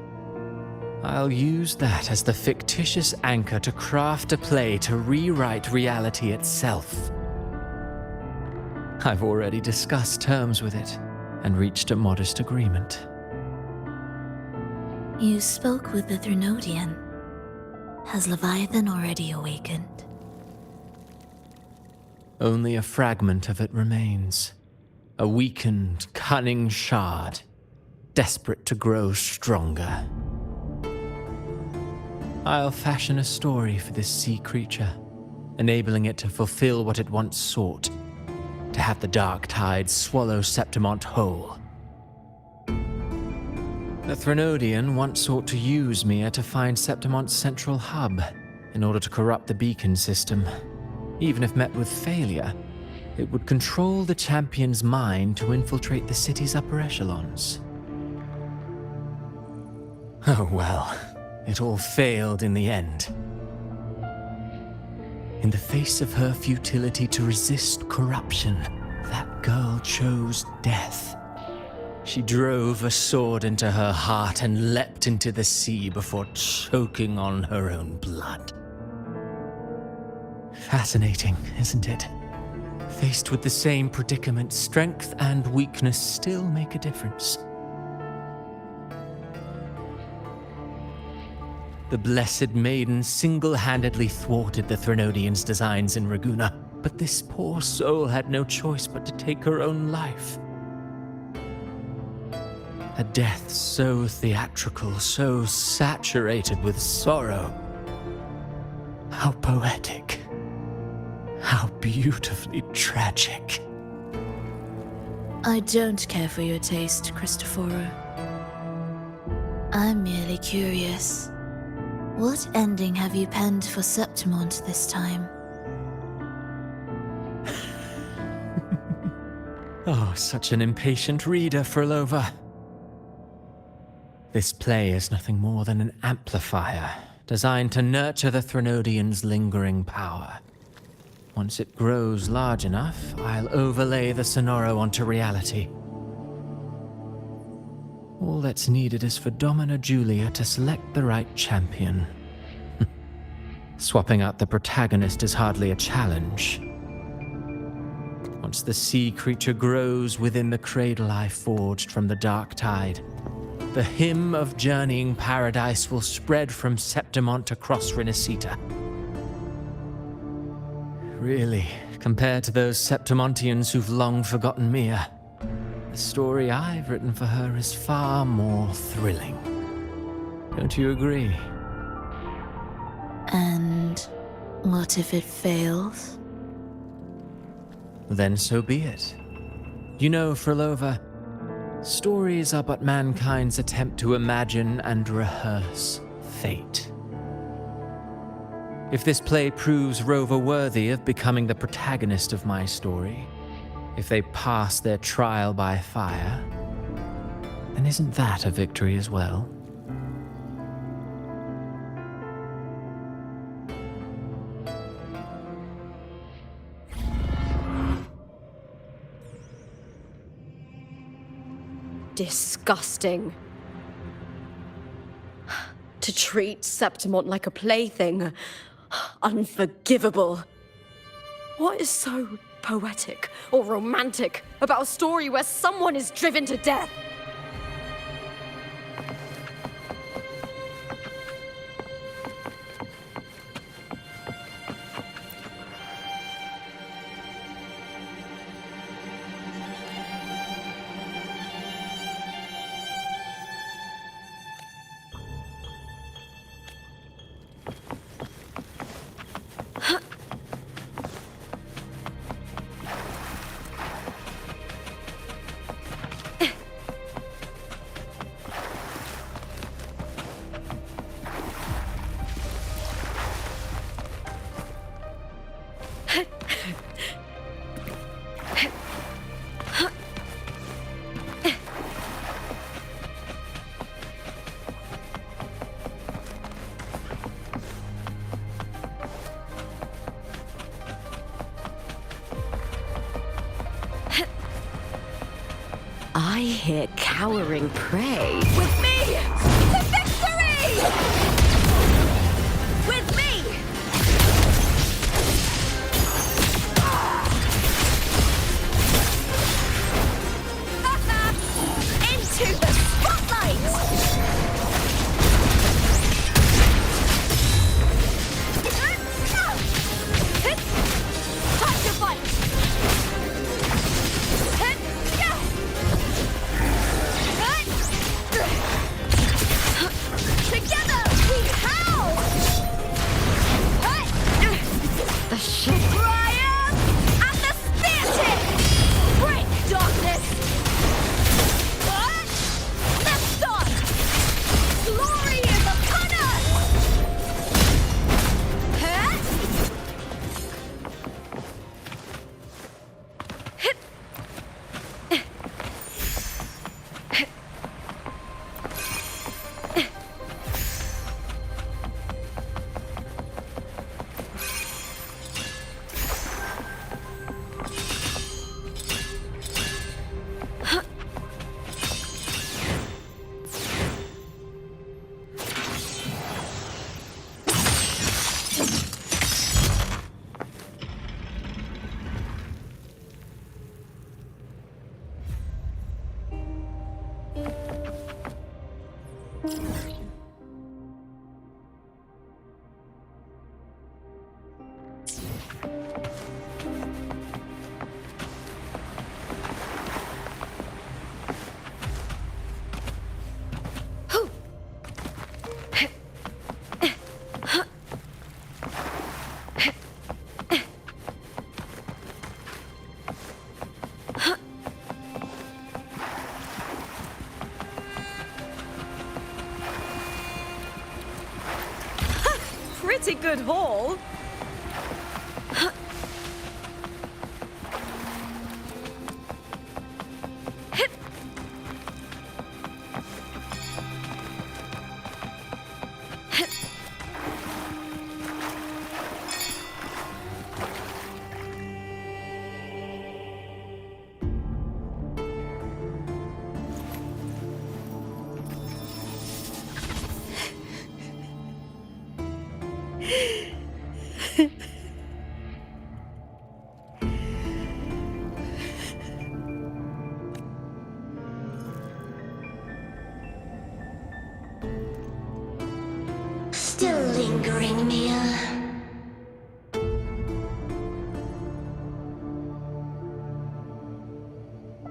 I'll use that as the fictitious anchor to craft a play to rewrite reality itself. I've already discussed terms with it and reached a modest agreement. You spoke with the Threnodian. Has Leviathan already awakened? Only a fragment of it remains. A weakened, cunning shard, desperate to grow stronger. I'll fashion a story for this sea creature, enabling it to fulfill what it once sought, to have the dark tide swallow Septimont whole. The Threnodian once sought to use Mia to find Septimont's central hub in order to corrupt the beacon system. Even if met with failure, it would control the champion's mind to infiltrate the city's upper echelons. Oh well, it all failed in the end. In the face of her futility to resist corruption, that girl chose death. She drove a sword into her heart and leapt into the sea before choking on her own blood. Fascinating, isn't it? Faced with the same predicament, strength and weakness still make a difference. The Blessed Maiden single-handedly thwarted the Threnodian's designs in Raguna, but this poor soul had no choice but to take her own life. A death so theatrical, so saturated with sorrow. How poetic. How beautifully tragic. I don't care for your taste, Cristoforo. I'm merely curious. What ending have you penned for Septimont this time? Oh, such an impatient reader, Frolova. This play is nothing more than an amplifier, designed to nurture the Threnodian's lingering power. Once it grows large enough, I'll overlay the Sonoro onto reality. All that's needed is for Domina Julia to select the right champion. Swapping out the protagonist is hardly a challenge. Once the sea creature grows within the cradle I forged from the dark tide, the hymn of journeying paradise will spread from Septimont across Rinascita. Really, compared to those Septimontians who've long forgotten Mia, the story I've written for her is far more thrilling. Don't you agree? And what if it fails? Then so be it. You know, Frolova, stories are but mankind's attempt to imagine and rehearse fate. If this play proves Rover worthy of becoming the protagonist of my story, if they pass their trial by fire, then isn't that a victory as well? Disgusting. To treat Septimont like a plaything. Unforgivable. What is so poetic or romantic about a story where someone is driven to death. I hear cowering prey. With me! To victory! With me! Into the spotlight! Time to fight! Together we howl! The ship triumph and the spear tip! Break darkness! Let's start! Glory is upon us! Pretty good haul. Still lingering, Mia.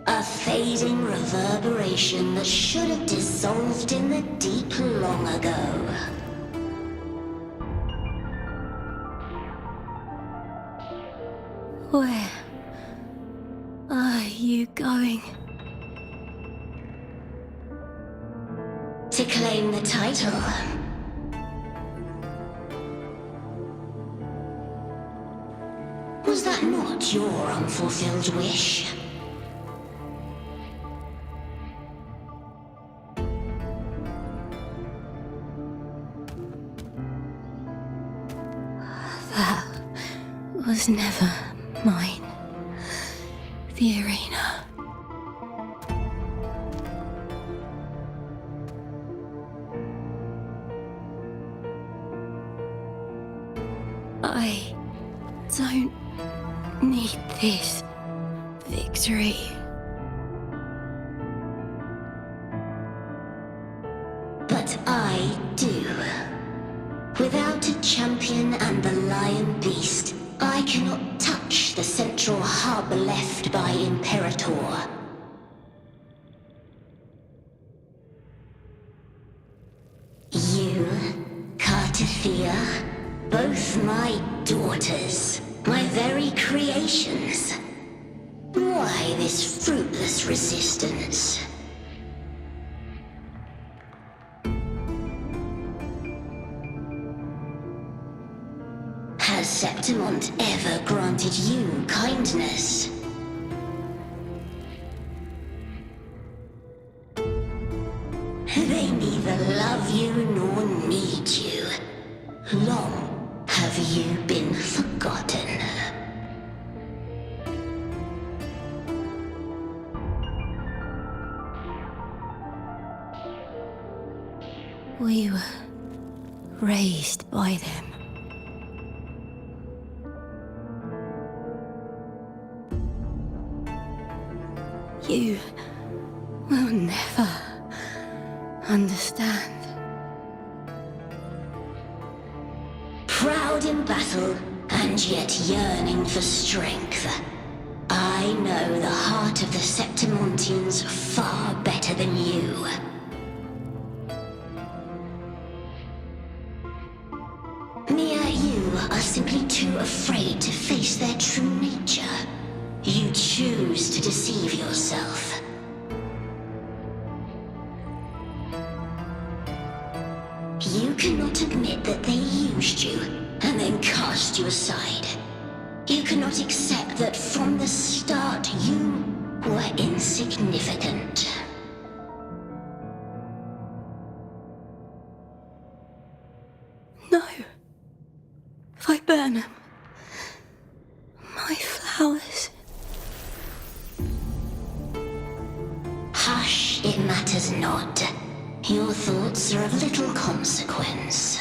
A fading reverberation that should have dissolved in the deep long ago. Where are you going? To claim the title. Was that not your unfulfilled wish? That was never mine. The arena. I don't need this victory. But I do. Without a champion and the lion beast, I cannot touch the central hub left by Imperator. You, Cartithia, both my daughters, my very creations. Why this fruitless resistance? Has Septimont ever granted you kindness? They neither love you nor need you. Long have you been forgotten. We were raised by them. You will never understand. Proud in battle, and yet yearning for strength. I know the heart of the Septimontians far better than you. Mia, you are simply too afraid to face their true nature. You choose to deceive yourself. You cannot admit that they used you and then cast you aside. You cannot accept that from the start you were insignificant. No. Viburnum. My flowers. Hush, it matters not. Your thoughts are of little consequence.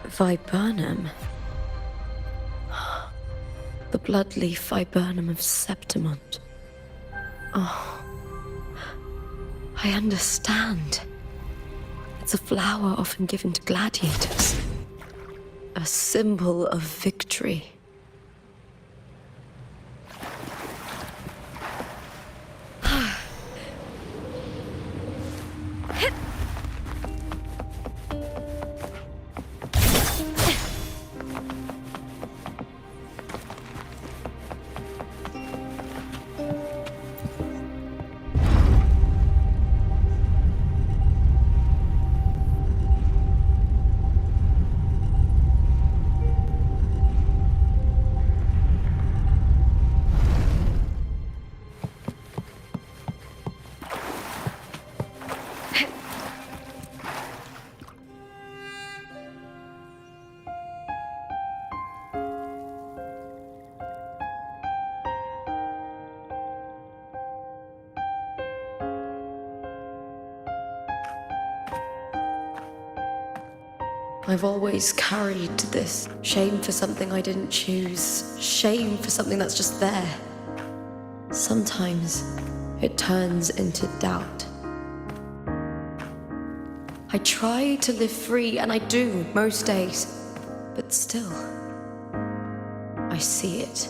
Viburnum. The bloodleaf viburnum of Septimont. Oh, I understand. It's a flower often given to gladiators. A symbol of victory. I've always carried this shame for something I didn't choose, shame for something that's just there. Sometimes it turns into doubt. I try to live free, and I do most days, but still, I see it.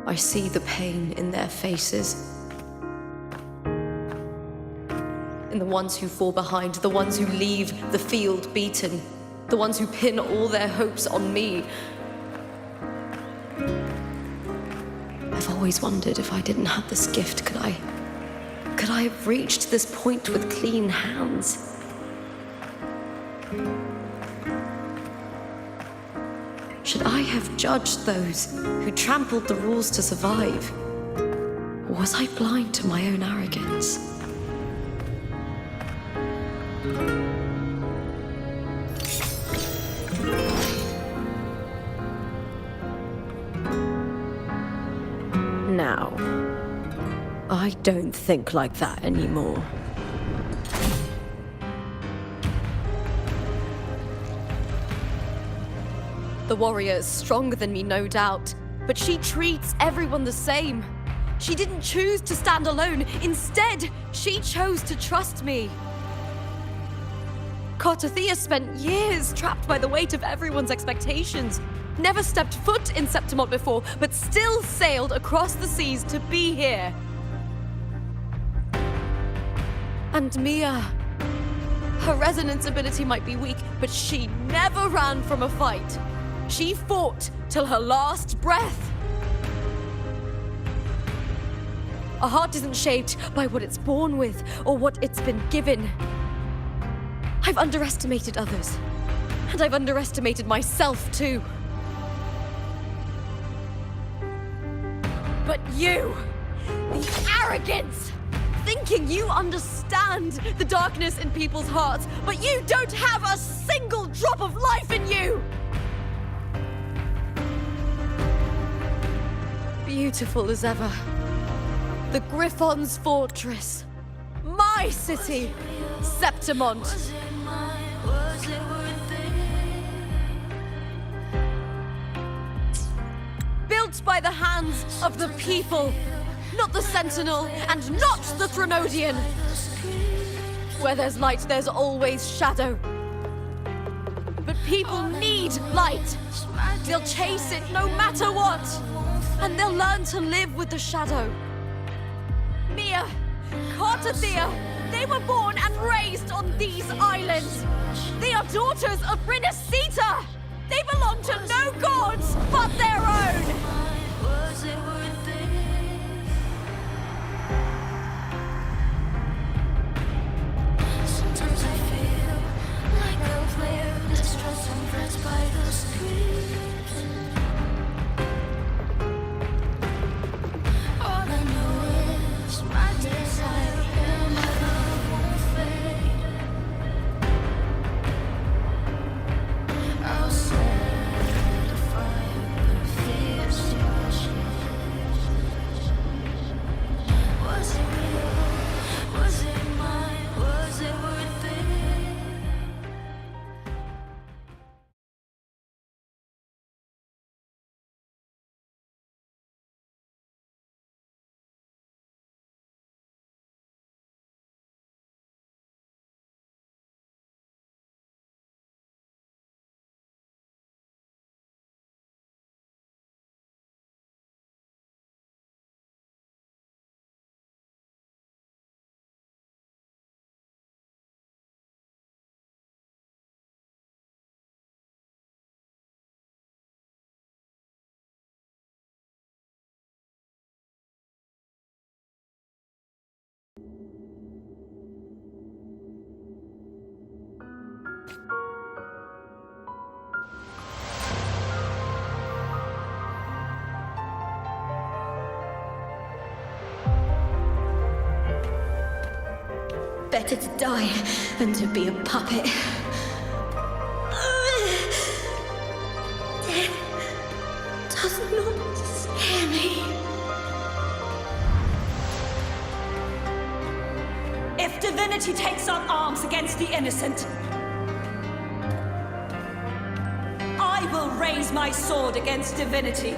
I see the pain in their faces. In the ones who fall behind, the ones who leave the field beaten, the ones who pin all their hopes on me. I've always wondered if I didn't have this gift, could I have reached this point with clean hands? Should I have judged those who trampled the rules to survive? Or was I blind to my own arrogance? Now, I don't think like that anymore. The warrior is stronger than me, no doubt, but she treats everyone the same. She didn't choose to stand alone. Instead, she chose to trust me. Cartothea spent years trapped by the weight of everyone's expectations. Never stepped foot in Septimont before, but still sailed across the seas to be here. And Mia, her resonance ability might be weak, but she never ran from a fight. She fought till her last breath. A heart isn't shaped by what it's born with or what it's been given. I've underestimated others, and I've underestimated myself too. But you, the arrogance, thinking you understand the darkness in people's hearts, but you don't have a single drop of life in you! Beautiful as ever. The Griffon's fortress. My city, Septimont. Built by the hands of the people, not the Sentinel and not the Threnodian. Where there's light, there's always shadow. But people need light. They'll chase it no matter what. And they'll learn to live with the shadow. Mia, Cartothea, they were born and raised on these islands. They are daughters of Rinascita. They belong to no gods but their own. Sometimes I feel like a player distressed and pressed by the screens. All I know is my desire and my love won't fade. I'll set a fire, but fear still was it real? Was it mine? Was it worth it? Better to die than to be a puppet. Death does not scare me. If Divinity takes up arms against the innocent, I will raise my sword against Divinity.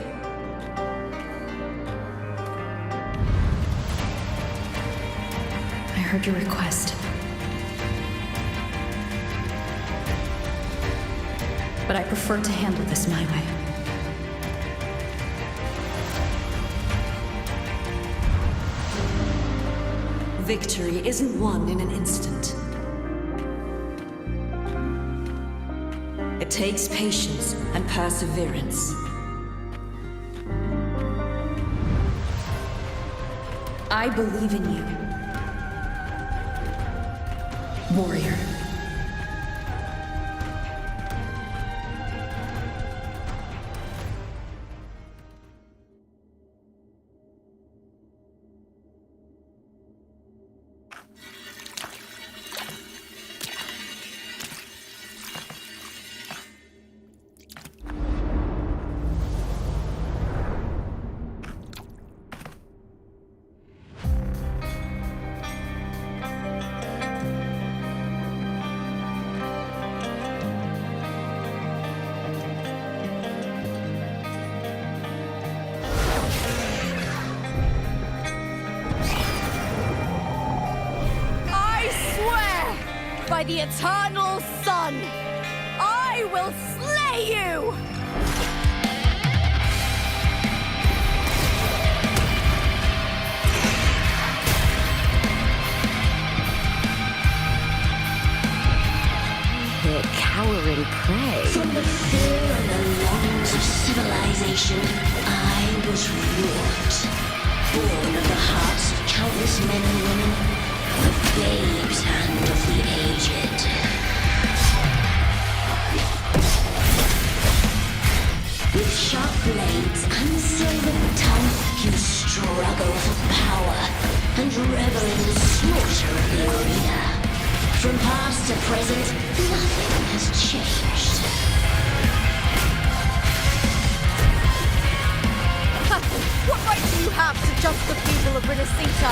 I heard your request. But I prefer to handle this my way. Victory isn't won in an instant. It takes patience and perseverance. I believe in you, warrior. By the eternal sun, I will slay you! Their cowering prey. From the fear and the longings of civilization, I was wrought. Born of the hearts of countless men and women, the babes and of the aged. With sharp blades and silver tongue, you struggle for power and revel in the slaughter of the arena. From past to present, nothing has changed. What right do you have to judge the people of Rinascita?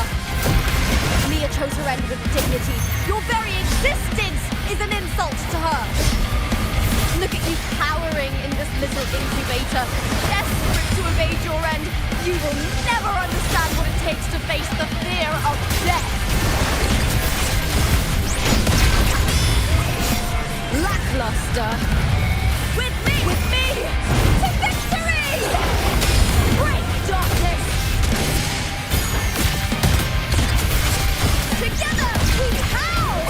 Mia chose her end with dignity. Your very existence is an insult to her. Look at you cowering in this little incubator, desperate to evade your end. You will never understand what it takes to face the fear of death. Lackluster. With me, to victory! Break darkness! Together we howl!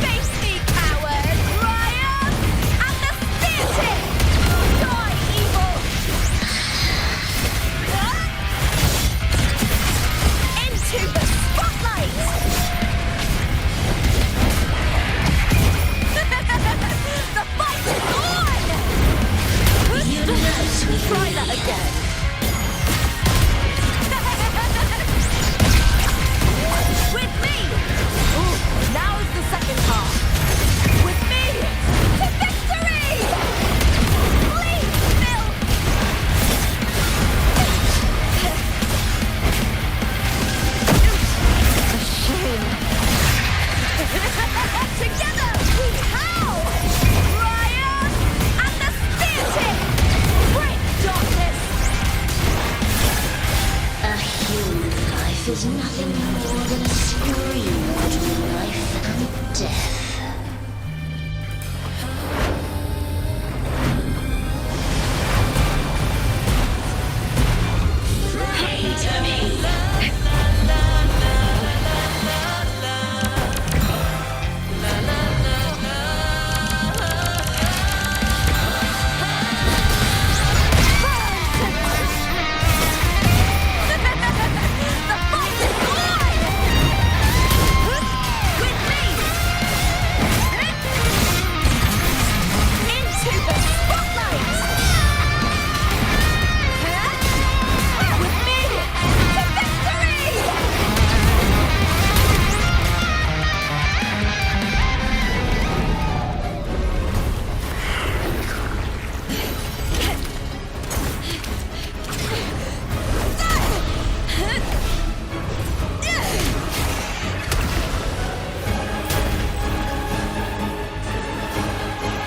Face me, coward! Triumph! And the spear tip! Die, evil! Into the spotlight! The fight is on! Try that again. With me! Ooh, now is the second half. With me! To victory! Please, Phil! A shame. Together we howl! Triumph! And the spear tip! Break darkness! A human life is nothing more than a scream between life and death. Hate me. The fight is on! With me! Into the spotlight! With me! To victory!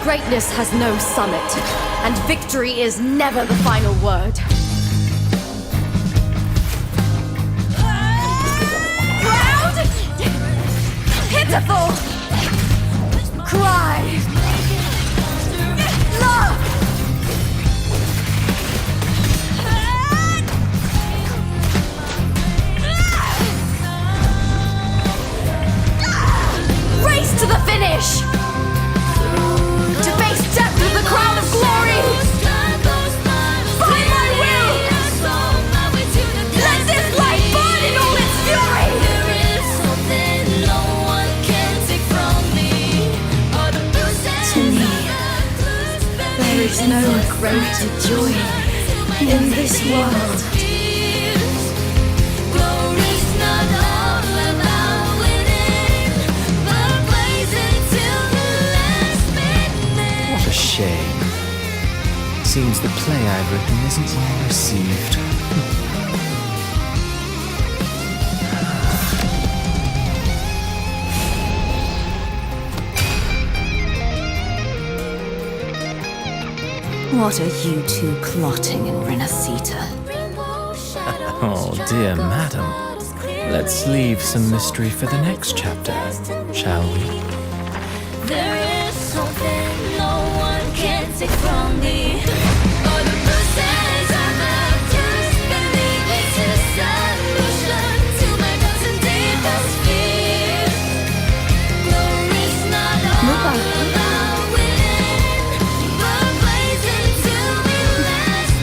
Greatness has no summit, and victory is never the final word. Proud! Pitiful! Cry! Love! road to joy in this world. What a shame. Seems the play I've written isn't well received. What are you two plotting in Rinascita? Oh, dear madam. Let's leave some mystery for the next chapter, shall we? There is something no one can take from me. All the bruises I've left, just believe it's a solution to my dozen deepest fears. Glory's not all about winning, but blazing to be last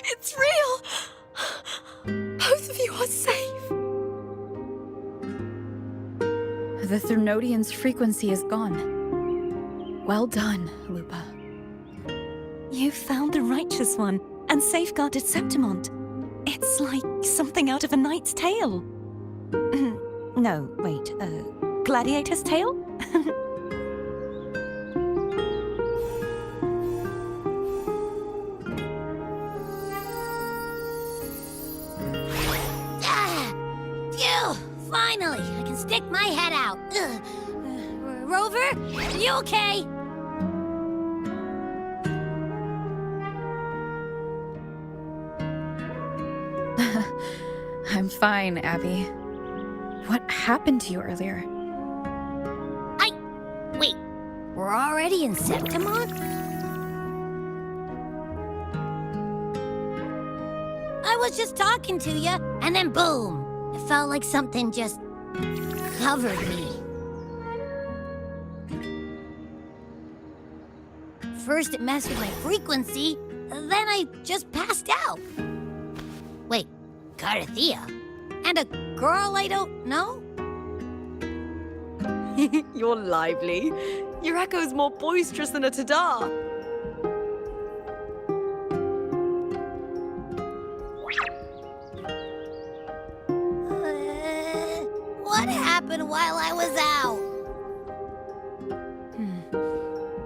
It's real! Both of you are safe! The Threnodian's frequency is gone. Well done, Lupa. You found the righteous one and safeguarded Septimont. It's like something out of a knight's tale. No, wait, gladiator's tale? Phew! Finally, I can stick my head out. Rover, are you okay? I'm fine, Abby. What happened to you earlier? Wait, we're already in Septimont? I was just talking to you, and then boom! It felt like something just covered me. First it messed with my frequency, then I just passed out. Wait, Carthea? And a girl I don't know? You're lively. Your echo's more boisterous than a tada. What happened while I was out?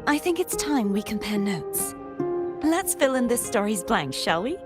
I think it's time we compare notes. Let's fill in this story's blanks, shall we?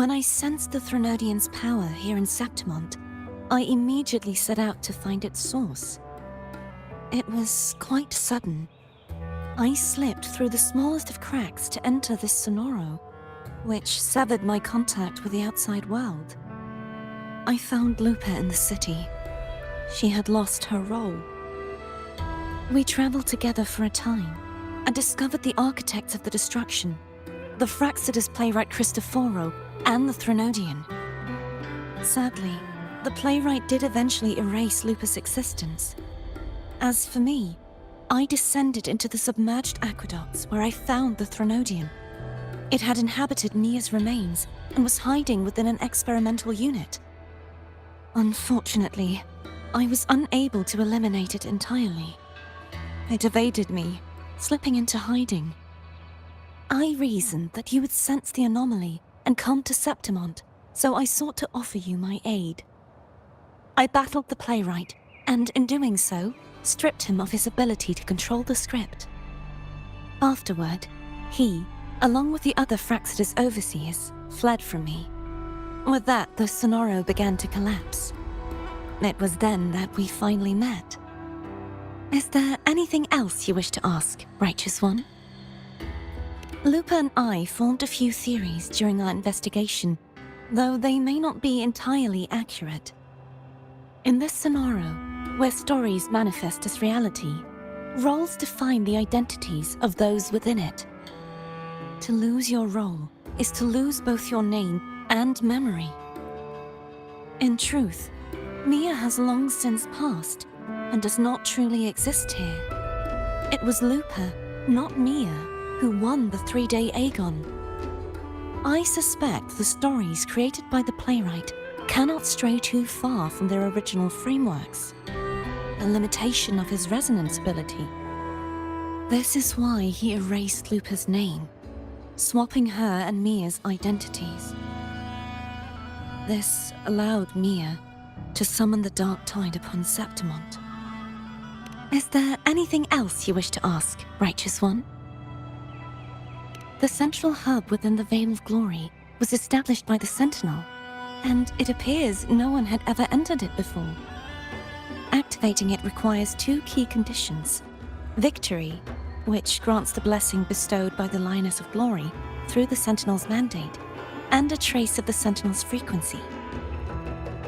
When I sensed the Threnodian's power here in Septimont, I immediately set out to find its source. It was quite sudden. I slipped through the smallest of cracks to enter this sonoro, which severed my contact with the outside world. I found Lupa in the city. She had lost her role. We traveled together for a time and discovered the architects of the destruction, the Fraxidus playwright Cristoforo and the Threnodian. Sadly, the playwright did eventually erase Lupa's existence. As for me, I descended into the submerged aqueducts where I found the Threnodian. It had inhabited Nia's remains and was hiding within an experimental unit. Unfortunately, I was unable to eliminate it entirely. It evaded me, slipping into hiding. I reasoned that you would sense the anomaly and come to Septimont, so I sought to offer you my aid. I battled the playwright, and in doing so, stripped him of his ability to control the script. Afterward, he, along with the other Fraxidus overseers, fled from me. With that, the sonoro began to collapse. It was then that we finally met. Is there anything else you wish to ask, Righteous One? Lupa and I formed a few theories during our investigation, though they may not be entirely accurate. In this sonoro, where stories manifest as reality, roles define the identities of those within it. To lose your role is to lose both your name and memory. In truth, Mia has long since passed and does not truly exist here. It was Lupa, not Mia, who won the 3-day Aegon. I suspect the stories created by the playwright cannot stray too far from their original frameworks, a limitation of his resonance ability. This is why he erased Lupa's name, swapping her and Mia's identities. This allowed Mia to summon the Dark Tide upon Septimont. Is there anything else you wish to ask, Righteous One? The central hub within the Veil of Glory was established by the Sentinel, and it appears no one had ever entered it before. Activating it requires 2 key conditions: victory, which grants the blessing bestowed by the Lioness of Glory through the Sentinel's mandate, and a trace of the Sentinel's frequency.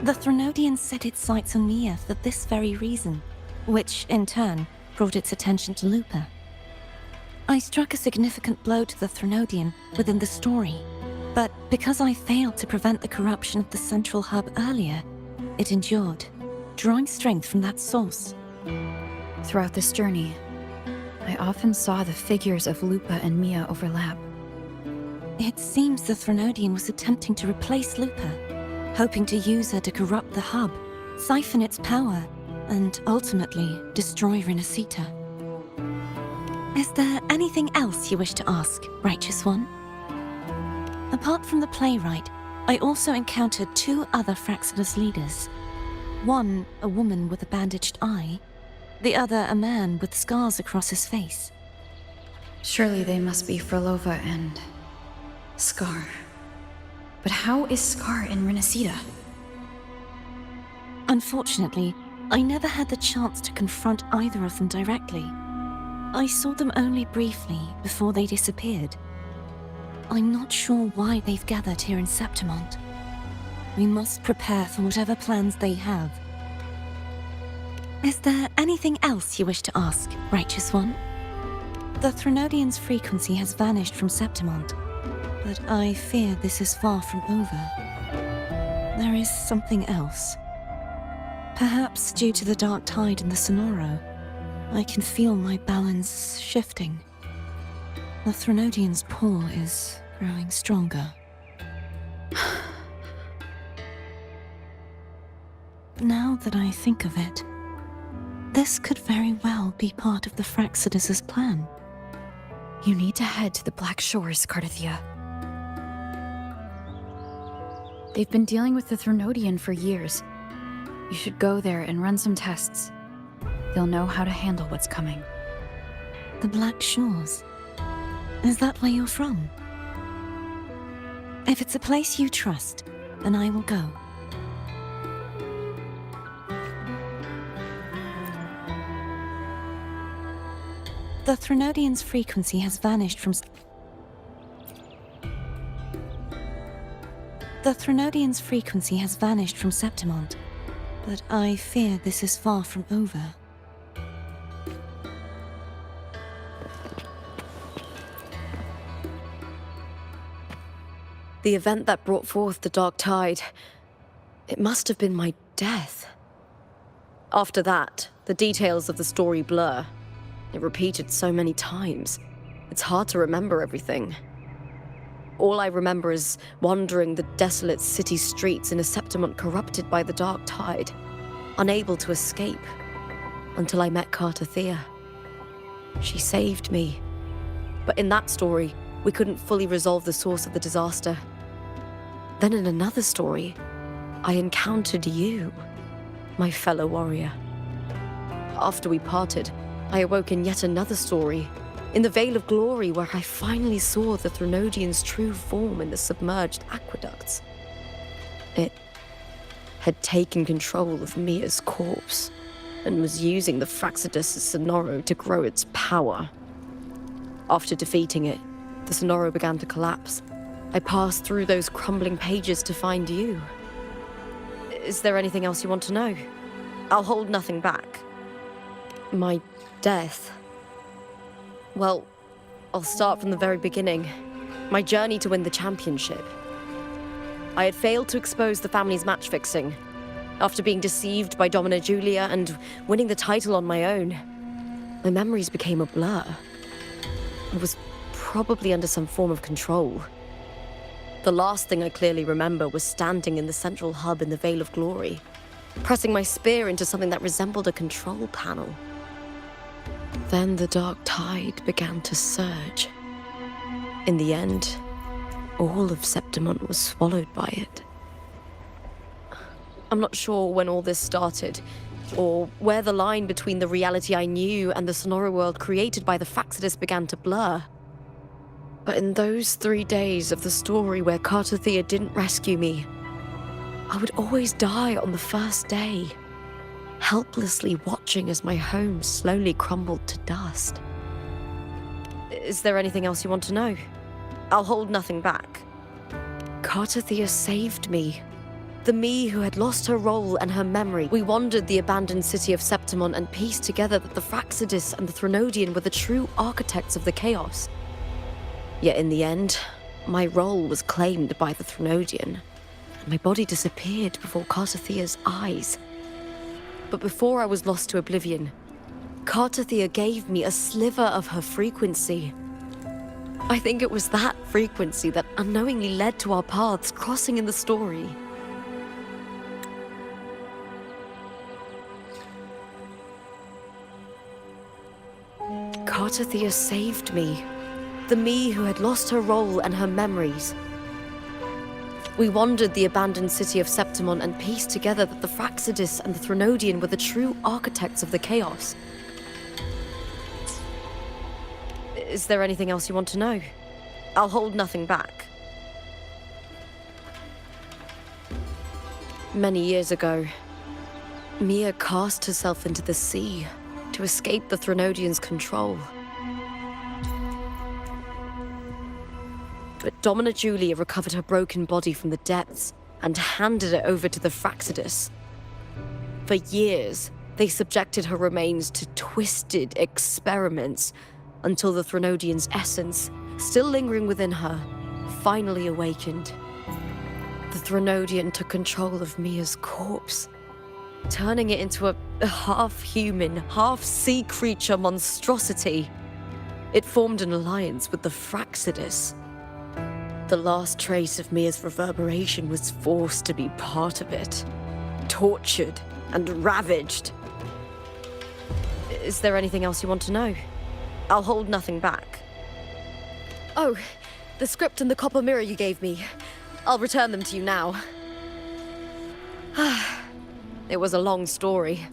The Threnodian set its sights on Mia for this very reason, which, in turn, brought its attention to Lupa. I struck a significant blow to the Threnodian within the story, but because I failed to prevent the corruption of the central hub earlier, it endured, drawing strength from that source. Throughout this journey, I often saw the figures of Lupa and Mia overlap. It seems the Threnodian was attempting to replace Lupa, hoping to use her to corrupt the hub, siphon its power, and ultimately destroy Rinascita. Is there anything else you wish to ask, Righteous One? Apart from the playwright, I also encountered 2 other Fraxidus leaders. One, a woman with a bandaged eye, the other a man with scars across his face. Surely they must be Frolova and Scar. But how is Scar in Rinascita? Unfortunately, I never had the chance to confront either of them directly. I saw them only briefly before they disappeared. I'm not sure why they've gathered here in Septimont. We must prepare for whatever plans they have. Is there anything else you wish to ask, Righteous One? The Threnodian's frequency has vanished from Septimont, but I fear this is far from over. There is something else. Perhaps due to the Dark Tide in the sonoro, I can feel my balance shifting. The Threnodian's pull is growing stronger. Now that I think of it, this could very well be part of the Fraxidus' plan. You need to head to the Black Shores, Cardathia. They've been dealing with the Threnodian for years. You should go there and run some tests. They'll know how to handle what's coming. The Black Shores? Is that where you're from? If it's a place you trust, then I will go. The Threnodian's frequency has vanished from... The Threnodian's frequency has vanished from Septimont, but I fear this is far from over. The event that brought forth the Dark Tide, it must have been my death. After that, the details of the story blur. It repeated so many times. It's hard to remember everything. All I remember is wandering the desolate city streets in a Septimont corrupted by the Dark Tide, unable to escape, until I met Carter Thea. She saved me. But in that story, we couldn't fully resolve the source of the disaster. Then in another story, I encountered you, my fellow warrior. After we parted, I awoke in yet another story, in the Vale of Glory, where I finally saw the Threnodian's true form in the submerged aqueducts. It had taken control of Mia's corpse, and was using the Fraxidus' Sonoro to grow its power. After defeating it, the Sonoro began to collapse. I passed through those crumbling pages to find you. Is there anything else you want to know? I'll hold nothing back. My death. Well, I'll start from the very beginning. My journey to win the championship. I had failed to expose the family's match fixing. After being deceived by Domina Julia and winning the title on my own, my memories became a blur. I was probably under some form of control. The last thing I clearly remember was standing in the central hub in the Vale of Glory, pressing my spear into something that resembled a control panel. Then the Dark Tide began to surge. In the end, all of Septimont was swallowed by it. I'm not sure when all this started, or where the line between the reality I knew and the Sonoro world created by the Fraxidus began to blur. But in those 3 days of the story where Carter Thea didn't rescue me, I would always die on the first day, helplessly watching as my home slowly crumbled to dust. Is there anything else you want to know? I'll hold nothing back. Carter Thea saved me. The me who had lost her role and her memory. We wandered the abandoned city of Septimont and pieced together that the Fraxidus and the Threnodian were the true architects of the chaos. Yet in the end, my role was claimed by the Threnodian, and my body disappeared before Carter Thea's eyes. But before I was lost to oblivion, Carter Thea gave me a sliver of her frequency. I think it was that frequency that unknowingly led to our paths crossing in the story. Carter Thea saved me. The me who had lost her role and her memories. We wandered the abandoned city of Septimont and pieced together that the Fraxidus and the Threnodian were the true architects of the chaos. Is there anything else you want to know? I'll hold nothing back. Many years ago, Mia cast herself into the sea to escape the Threnodian's control. But Domina Julia recovered her broken body from the depths and handed it over to the Fraxidus. For years, they subjected her remains to twisted experiments until the Threnodian's essence, still lingering within her, finally awakened. The Threnodian took control of Mia's corpse, turning it into a half-human, half-sea creature monstrosity. It formed an alliance with the Fraxidus. The last trace of Mia's reverberation was forced to be part of it, tortured and ravaged. Is there anything else you want to know? I'll hold nothing back. Oh, the script and the copper mirror you gave me. I'll return them to you now. It was a long story,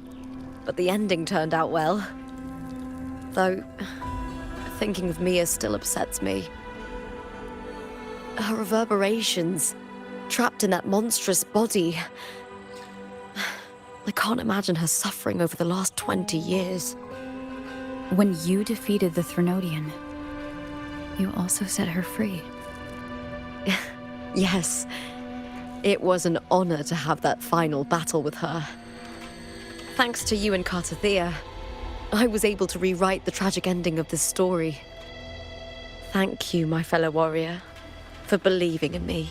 but the ending turned out well. Though, thinking of Mia still upsets me. her reverberations, trapped in that monstrous body. I can't imagine her suffering over the last 20 years. When you defeated the Threnodian, you also set her free. Yes, it was an honor to have that final battle with her. Thanks to you and Cartathea, I was able to rewrite the tragic ending of this story. Thank you, my fellow warrior, for believing in me.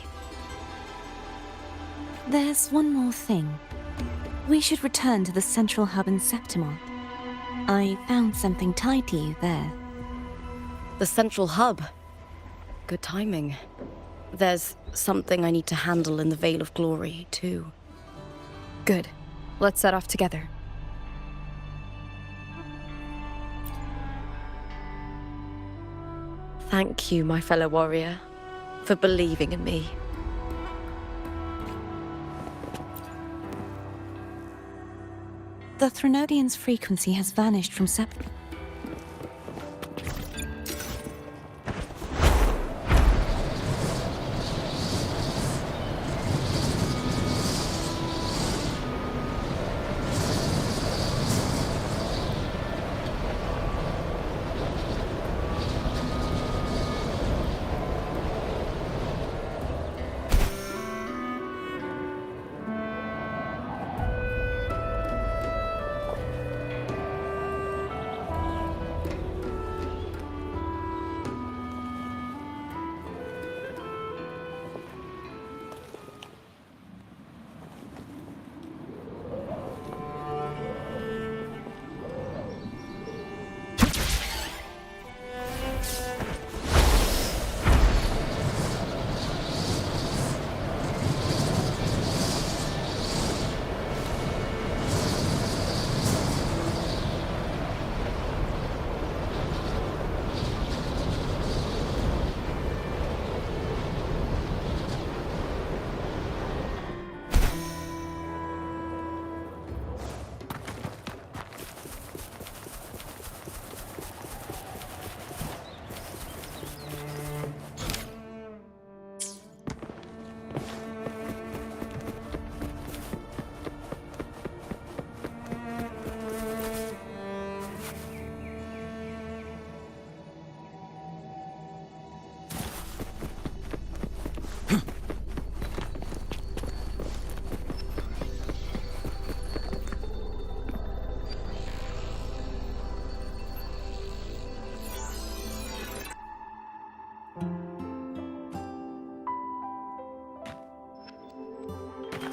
There's one more thing. We should return to the central hub in Septimon. I found something tied to you there. The central hub. Good timing. There's something I need to handle in the Veil of Glory, too. Good. Let's set off together. Thank you, my fellow warrior, for believing in me. The Threnodian's frequency has vanished from Septimon.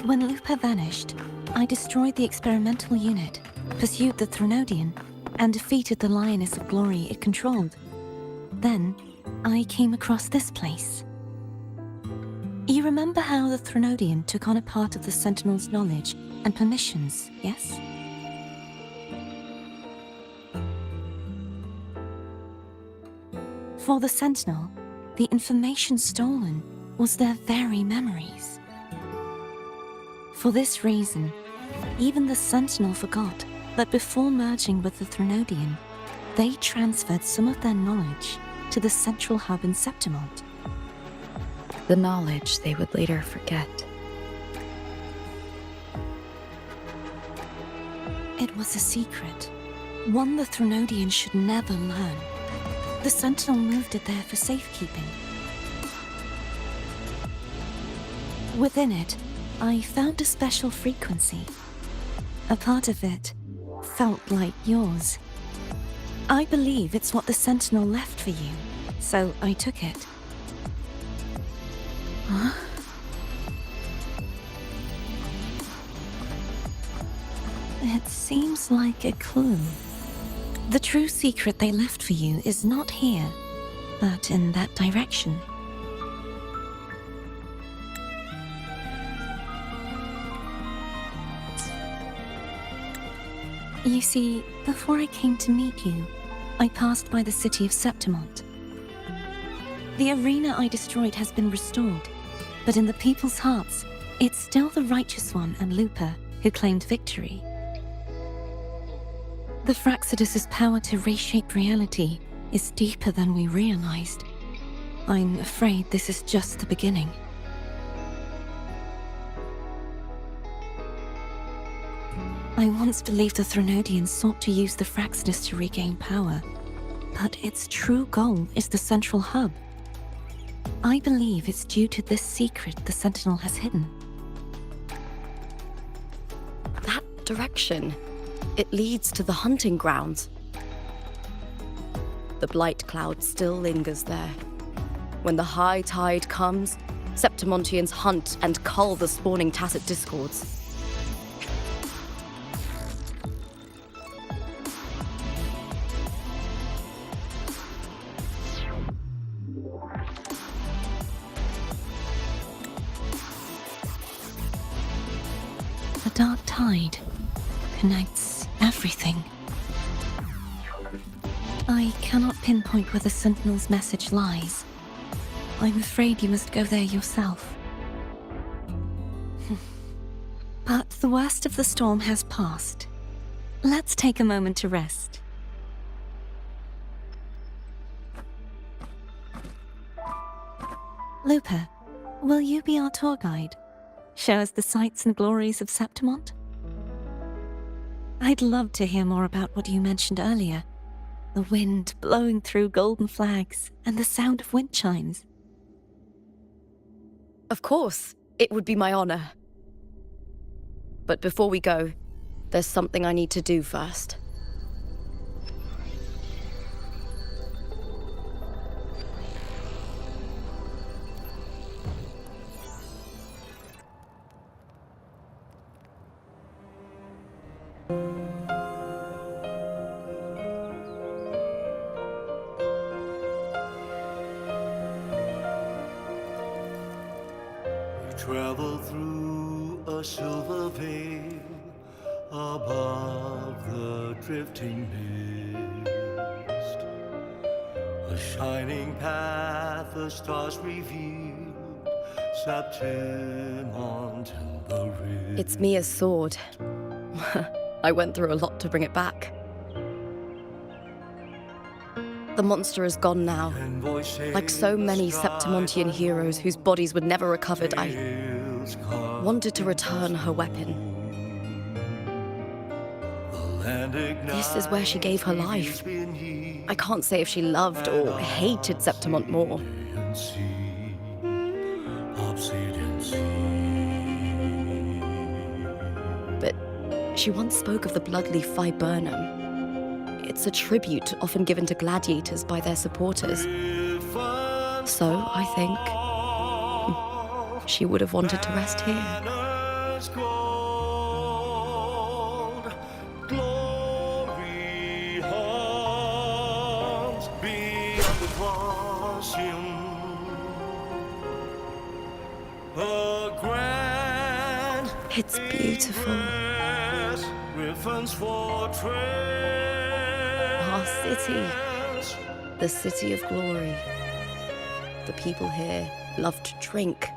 When Lupa vanished, I destroyed the experimental unit, pursued the Threnodian, and defeated the Lioness of Glory it controlled. Then, I came across this place. You remember how the Threnodian took on a part of the Sentinel's knowledge and permissions, yes? For the Sentinel, the information stolen was their very memories. For this reason, even the Sentinel forgot that before merging with the Threnodian, they transferred some of their knowledge to the central hub in Septimont. The knowledge they would later forget. It was a secret, one the Threnodian should never learn. The Sentinel moved it there for safekeeping. Within it, I found a special frequency. A part of it felt like yours. I believe it's what the Sentinel left for you, so I took it. Huh? It seems like a clue. The true secret they left for you is not here, but in that direction. You see, before I came to meet you, I passed by the city of Septimont. The arena I destroyed has been restored, but in the people's hearts, it's still the Righteous One and Lupa who claimed victory. The Fraxidus' power to reshape reality is deeper than we realized. I'm afraid this is just the beginning. I once believed the Threnodians sought to use the Fraxinus to regain power, but its true goal is the central hub. I believe it's due to this secret the Sentinel has hidden. That direction, it leads to the hunting grounds. The blight cloud still lingers there. When the high tide comes, Septimontians hunt and cull the spawning Tacit Discords. The dark tide connects everything. I cannot pinpoint where the Sentinel's message lies. I'm afraid you must go there yourself. But the worst of the storm has passed. Let's take a moment to rest. Lupa, will you be our tour guide? Show us the sights and glories of Septimont? I'd love to hear more about what you mentioned earlier. The wind blowing through golden flags and the sound of wind chimes. Of course, it would be my honor. But before we go, there's something I need to do first. Travel through a silver veil above the drifting mist. A shining path, the stars revealed, Septimont in the rift. It's Mia's sword. I went through a lot to bring it back. The monster is gone now. Like so many Septimontian heroes whose bodies were never recovered, I wanted to return her weapon. This is where she gave her life. I can't say if she loved or hated Septimont more. But she once spoke of the bloodleaf viburnum. It's a tribute often given to gladiators by their supporters. So, I think, she would have wanted to rest here. It's beautiful. Our city, the city of glory. The people here love to drink,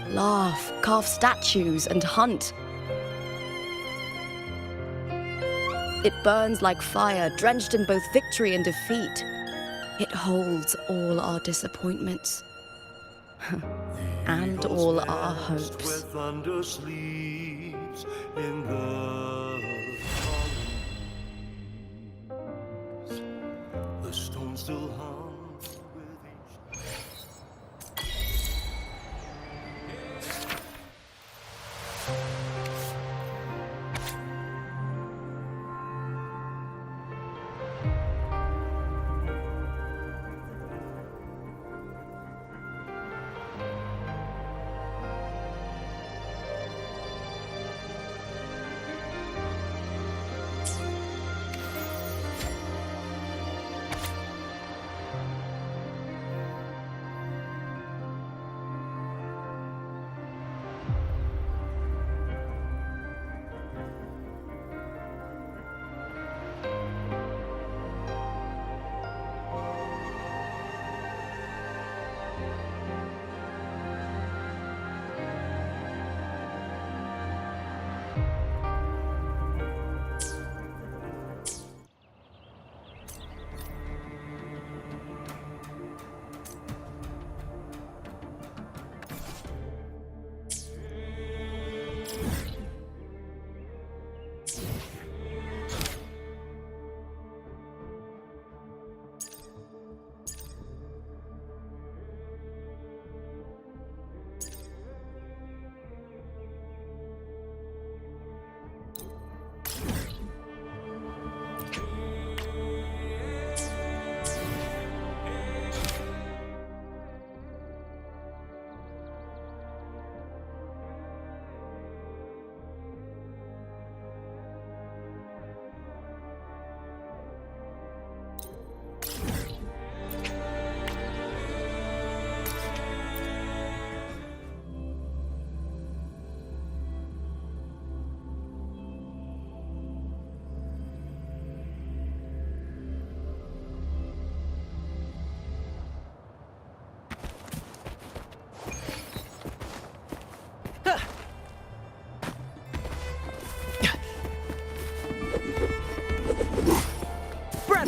laugh, carve statues, and hunt. It burns like fire, drenched in both victory and defeat. It holds all our disappointments and all our hopes. The stone still hung with each.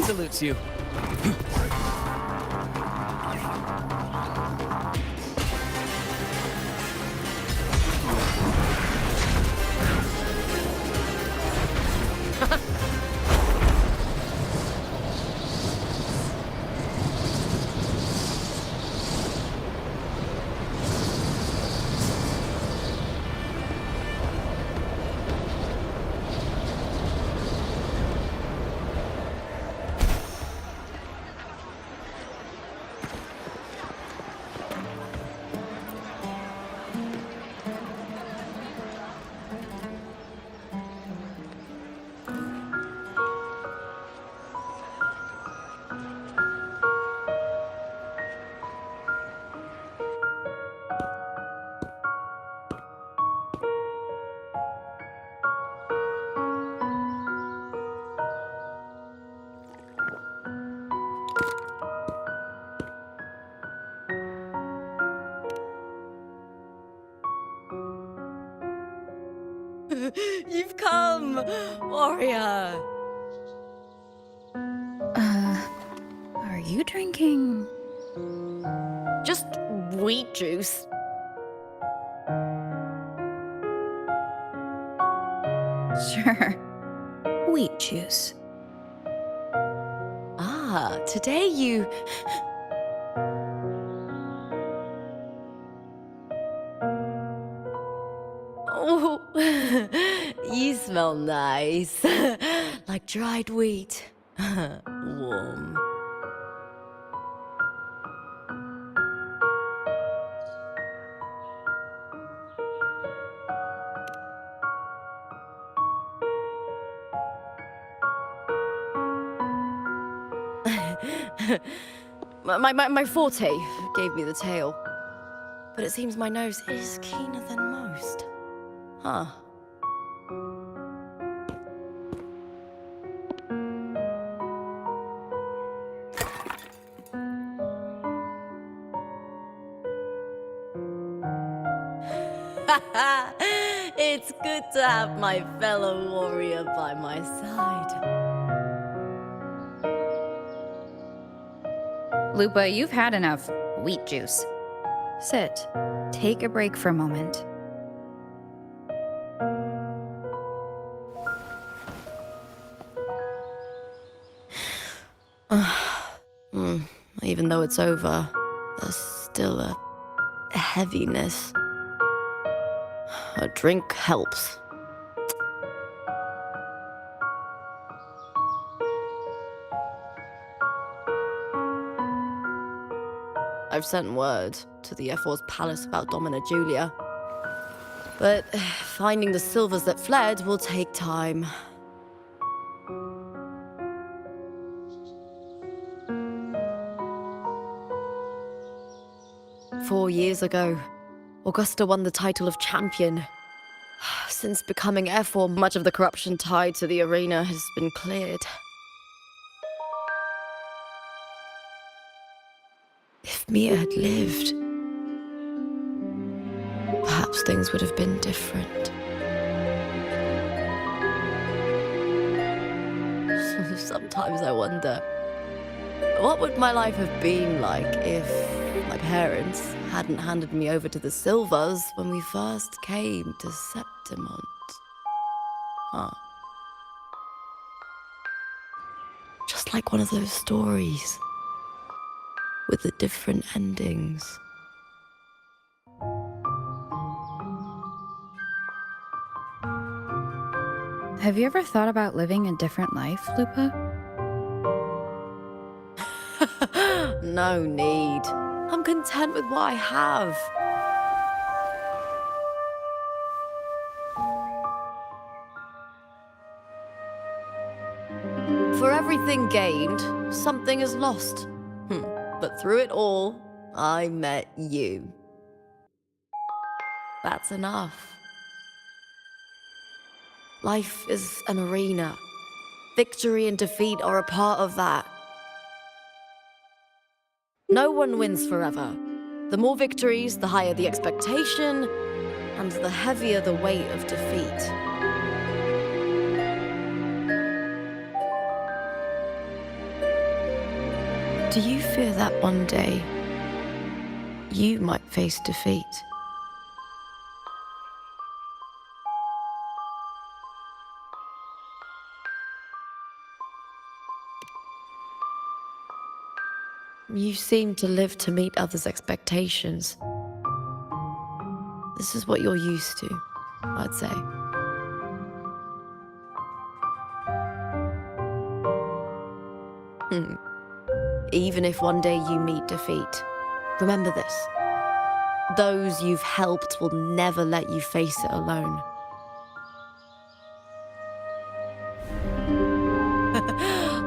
salutes you. You've come, warrior. Are you drinking? Just wheat juice. Sure. Wheat juice. Ah, today you... Oh, you smell nice. Like dried wheat. Warm. My forte gave me the tail. But it seems my nose is keener than most. Huh. It's good to have my fellow warrior by my side. Lupa, you've had enough wheat juice. Sit. Take a break for a moment. Even though it's over, there's still a heaviness. A drink helps. I've sent word to the F4's palace about Domina Julia. But finding the silvers that fled will take time. Four years ago, Augusta won the title of champion. Since becoming F4, much of the corruption tied to the arena has been cleared. If Mia had lived, perhaps things would have been different. Sometimes I wonder, what would my life have been like if my parents hadn't handed me over to the Silvers when we first came to Septimont? Huh. Just like one of those stories with the different endings. Have you ever thought about living a different life, Lupa? No need. I'm content with what I have. For everything gained, something is lost. But through it all, I met you. That's enough. Life is an arena. Victory and defeat are a part of that. No one wins forever. The more victories, the higher the expectation, and the heavier the weight of defeat. Do you fear that one day you might face defeat? You seem to live to meet others' expectations. This is what you're used to, I'd say. Even if one day you meet defeat, remember this. Those you've helped will never let you face it alone.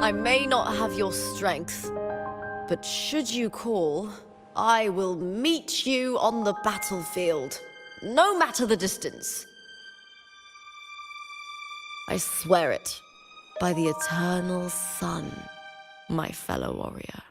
I may not have your strength, but should you call, I will meet you on the battlefield, no matter the distance. I swear it, by the eternal sun, my fellow warrior.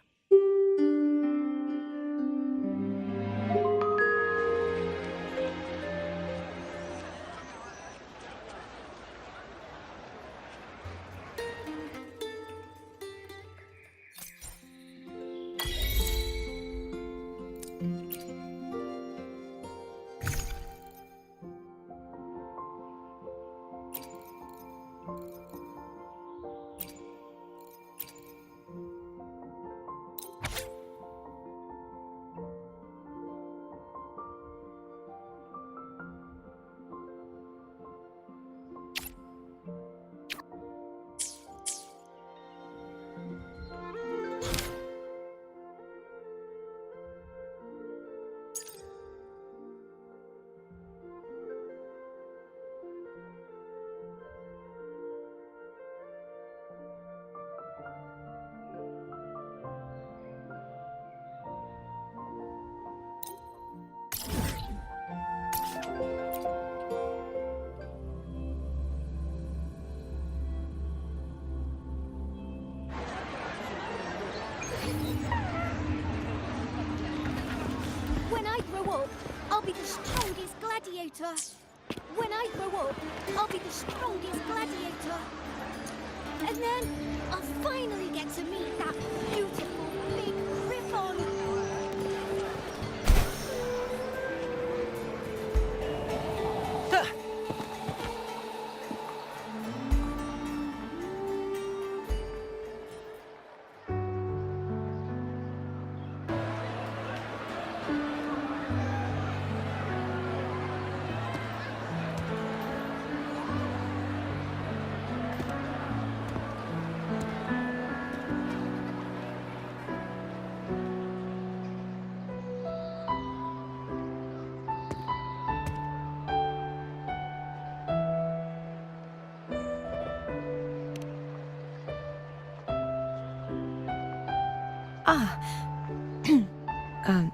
When I grow up, I'll be the strongest gladiator. When I grow up, I'll be the strongest gladiator. And then I'll finally get to meet that beautiful big griffon.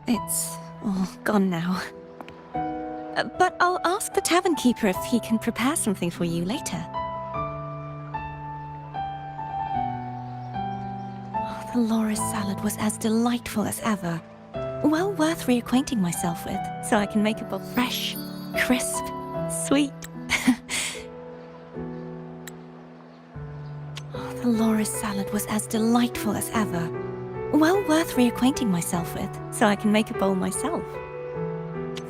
It's all gone now. But I'll ask the tavern keeper if he can prepare something for you later. Oh, the Loris salad was as delightful as ever. Well worth reacquainting myself with, so I can make it fresh, crisp, sweet. Oh, the Loris salad was as delightful as ever. Well worth reacquainting myself with, so I can make a bowl myself.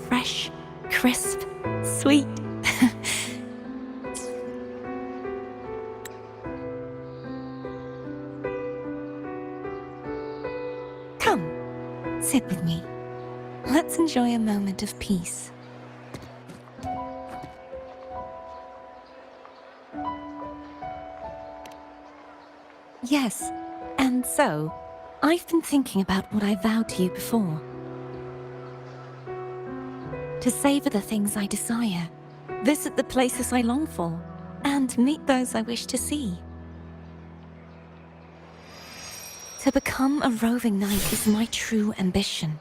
Fresh, crisp, sweet. Come, sit with me. Let's enjoy a moment of peace. Yes, and so, I've been thinking about what I vowed to you before. To savor the things I desire, visit the places I long for, and meet those I wish to see. To become a roving knight is my true ambition.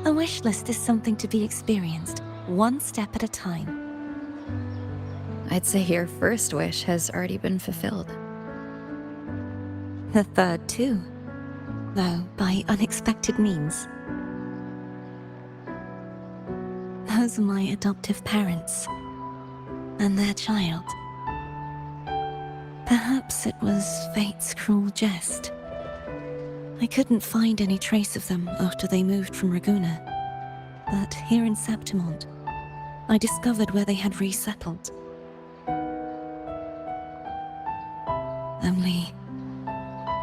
A wish list is something to be experienced, one step at a time. I'd say your first wish has already been fulfilled. The third too, though by unexpected means. Those are my adoptive parents, and their child. Perhaps it was fate's cruel jest. I couldn't find any trace of them after they moved from Raguna, but here in Septimont, I discovered where they had resettled. Only,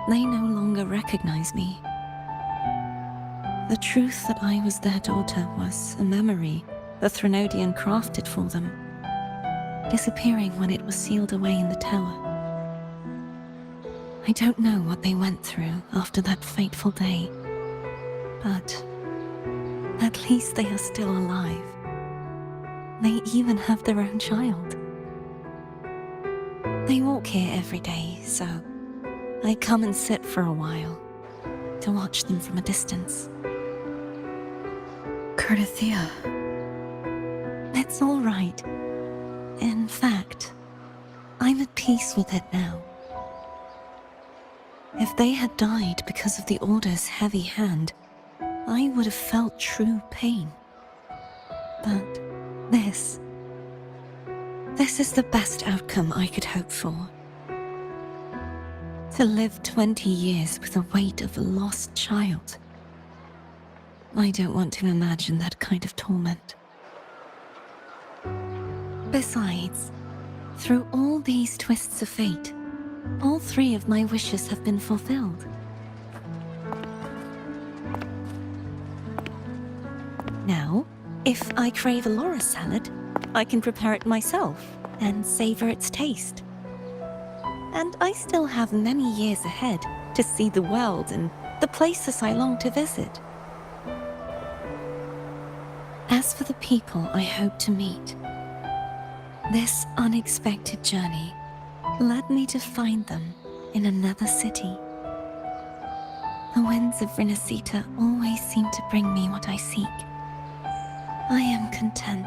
they no longer recognize me. The truth that I was their daughter was a memory the Threnodian crafted for them, disappearing when it was sealed away in the tower. I don't know what they went through after that fateful day, but at least they are still alive. They even have their own child. They walk here every day, so I come and sit for a while to watch them from a distance. Curtithia. It's all right. In fact, I'm at peace with it now. If they had died because of the Order's heavy hand, I would have felt true pain. But this is the best outcome I could hope for. To live 20 years with the weight of a lost child. I don't want to imagine that kind of torment. Besides, through all these twists of fate, all 3 of my wishes have been fulfilled. Now, if I crave a Laura salad, I can prepare it myself and savor its taste. And I still have many years ahead to see the world and the places I long to visit. As for the people I hope to meet, this unexpected journey led me to find them in another city. The winds of Rinascita always seem to bring me what I seek. I am content.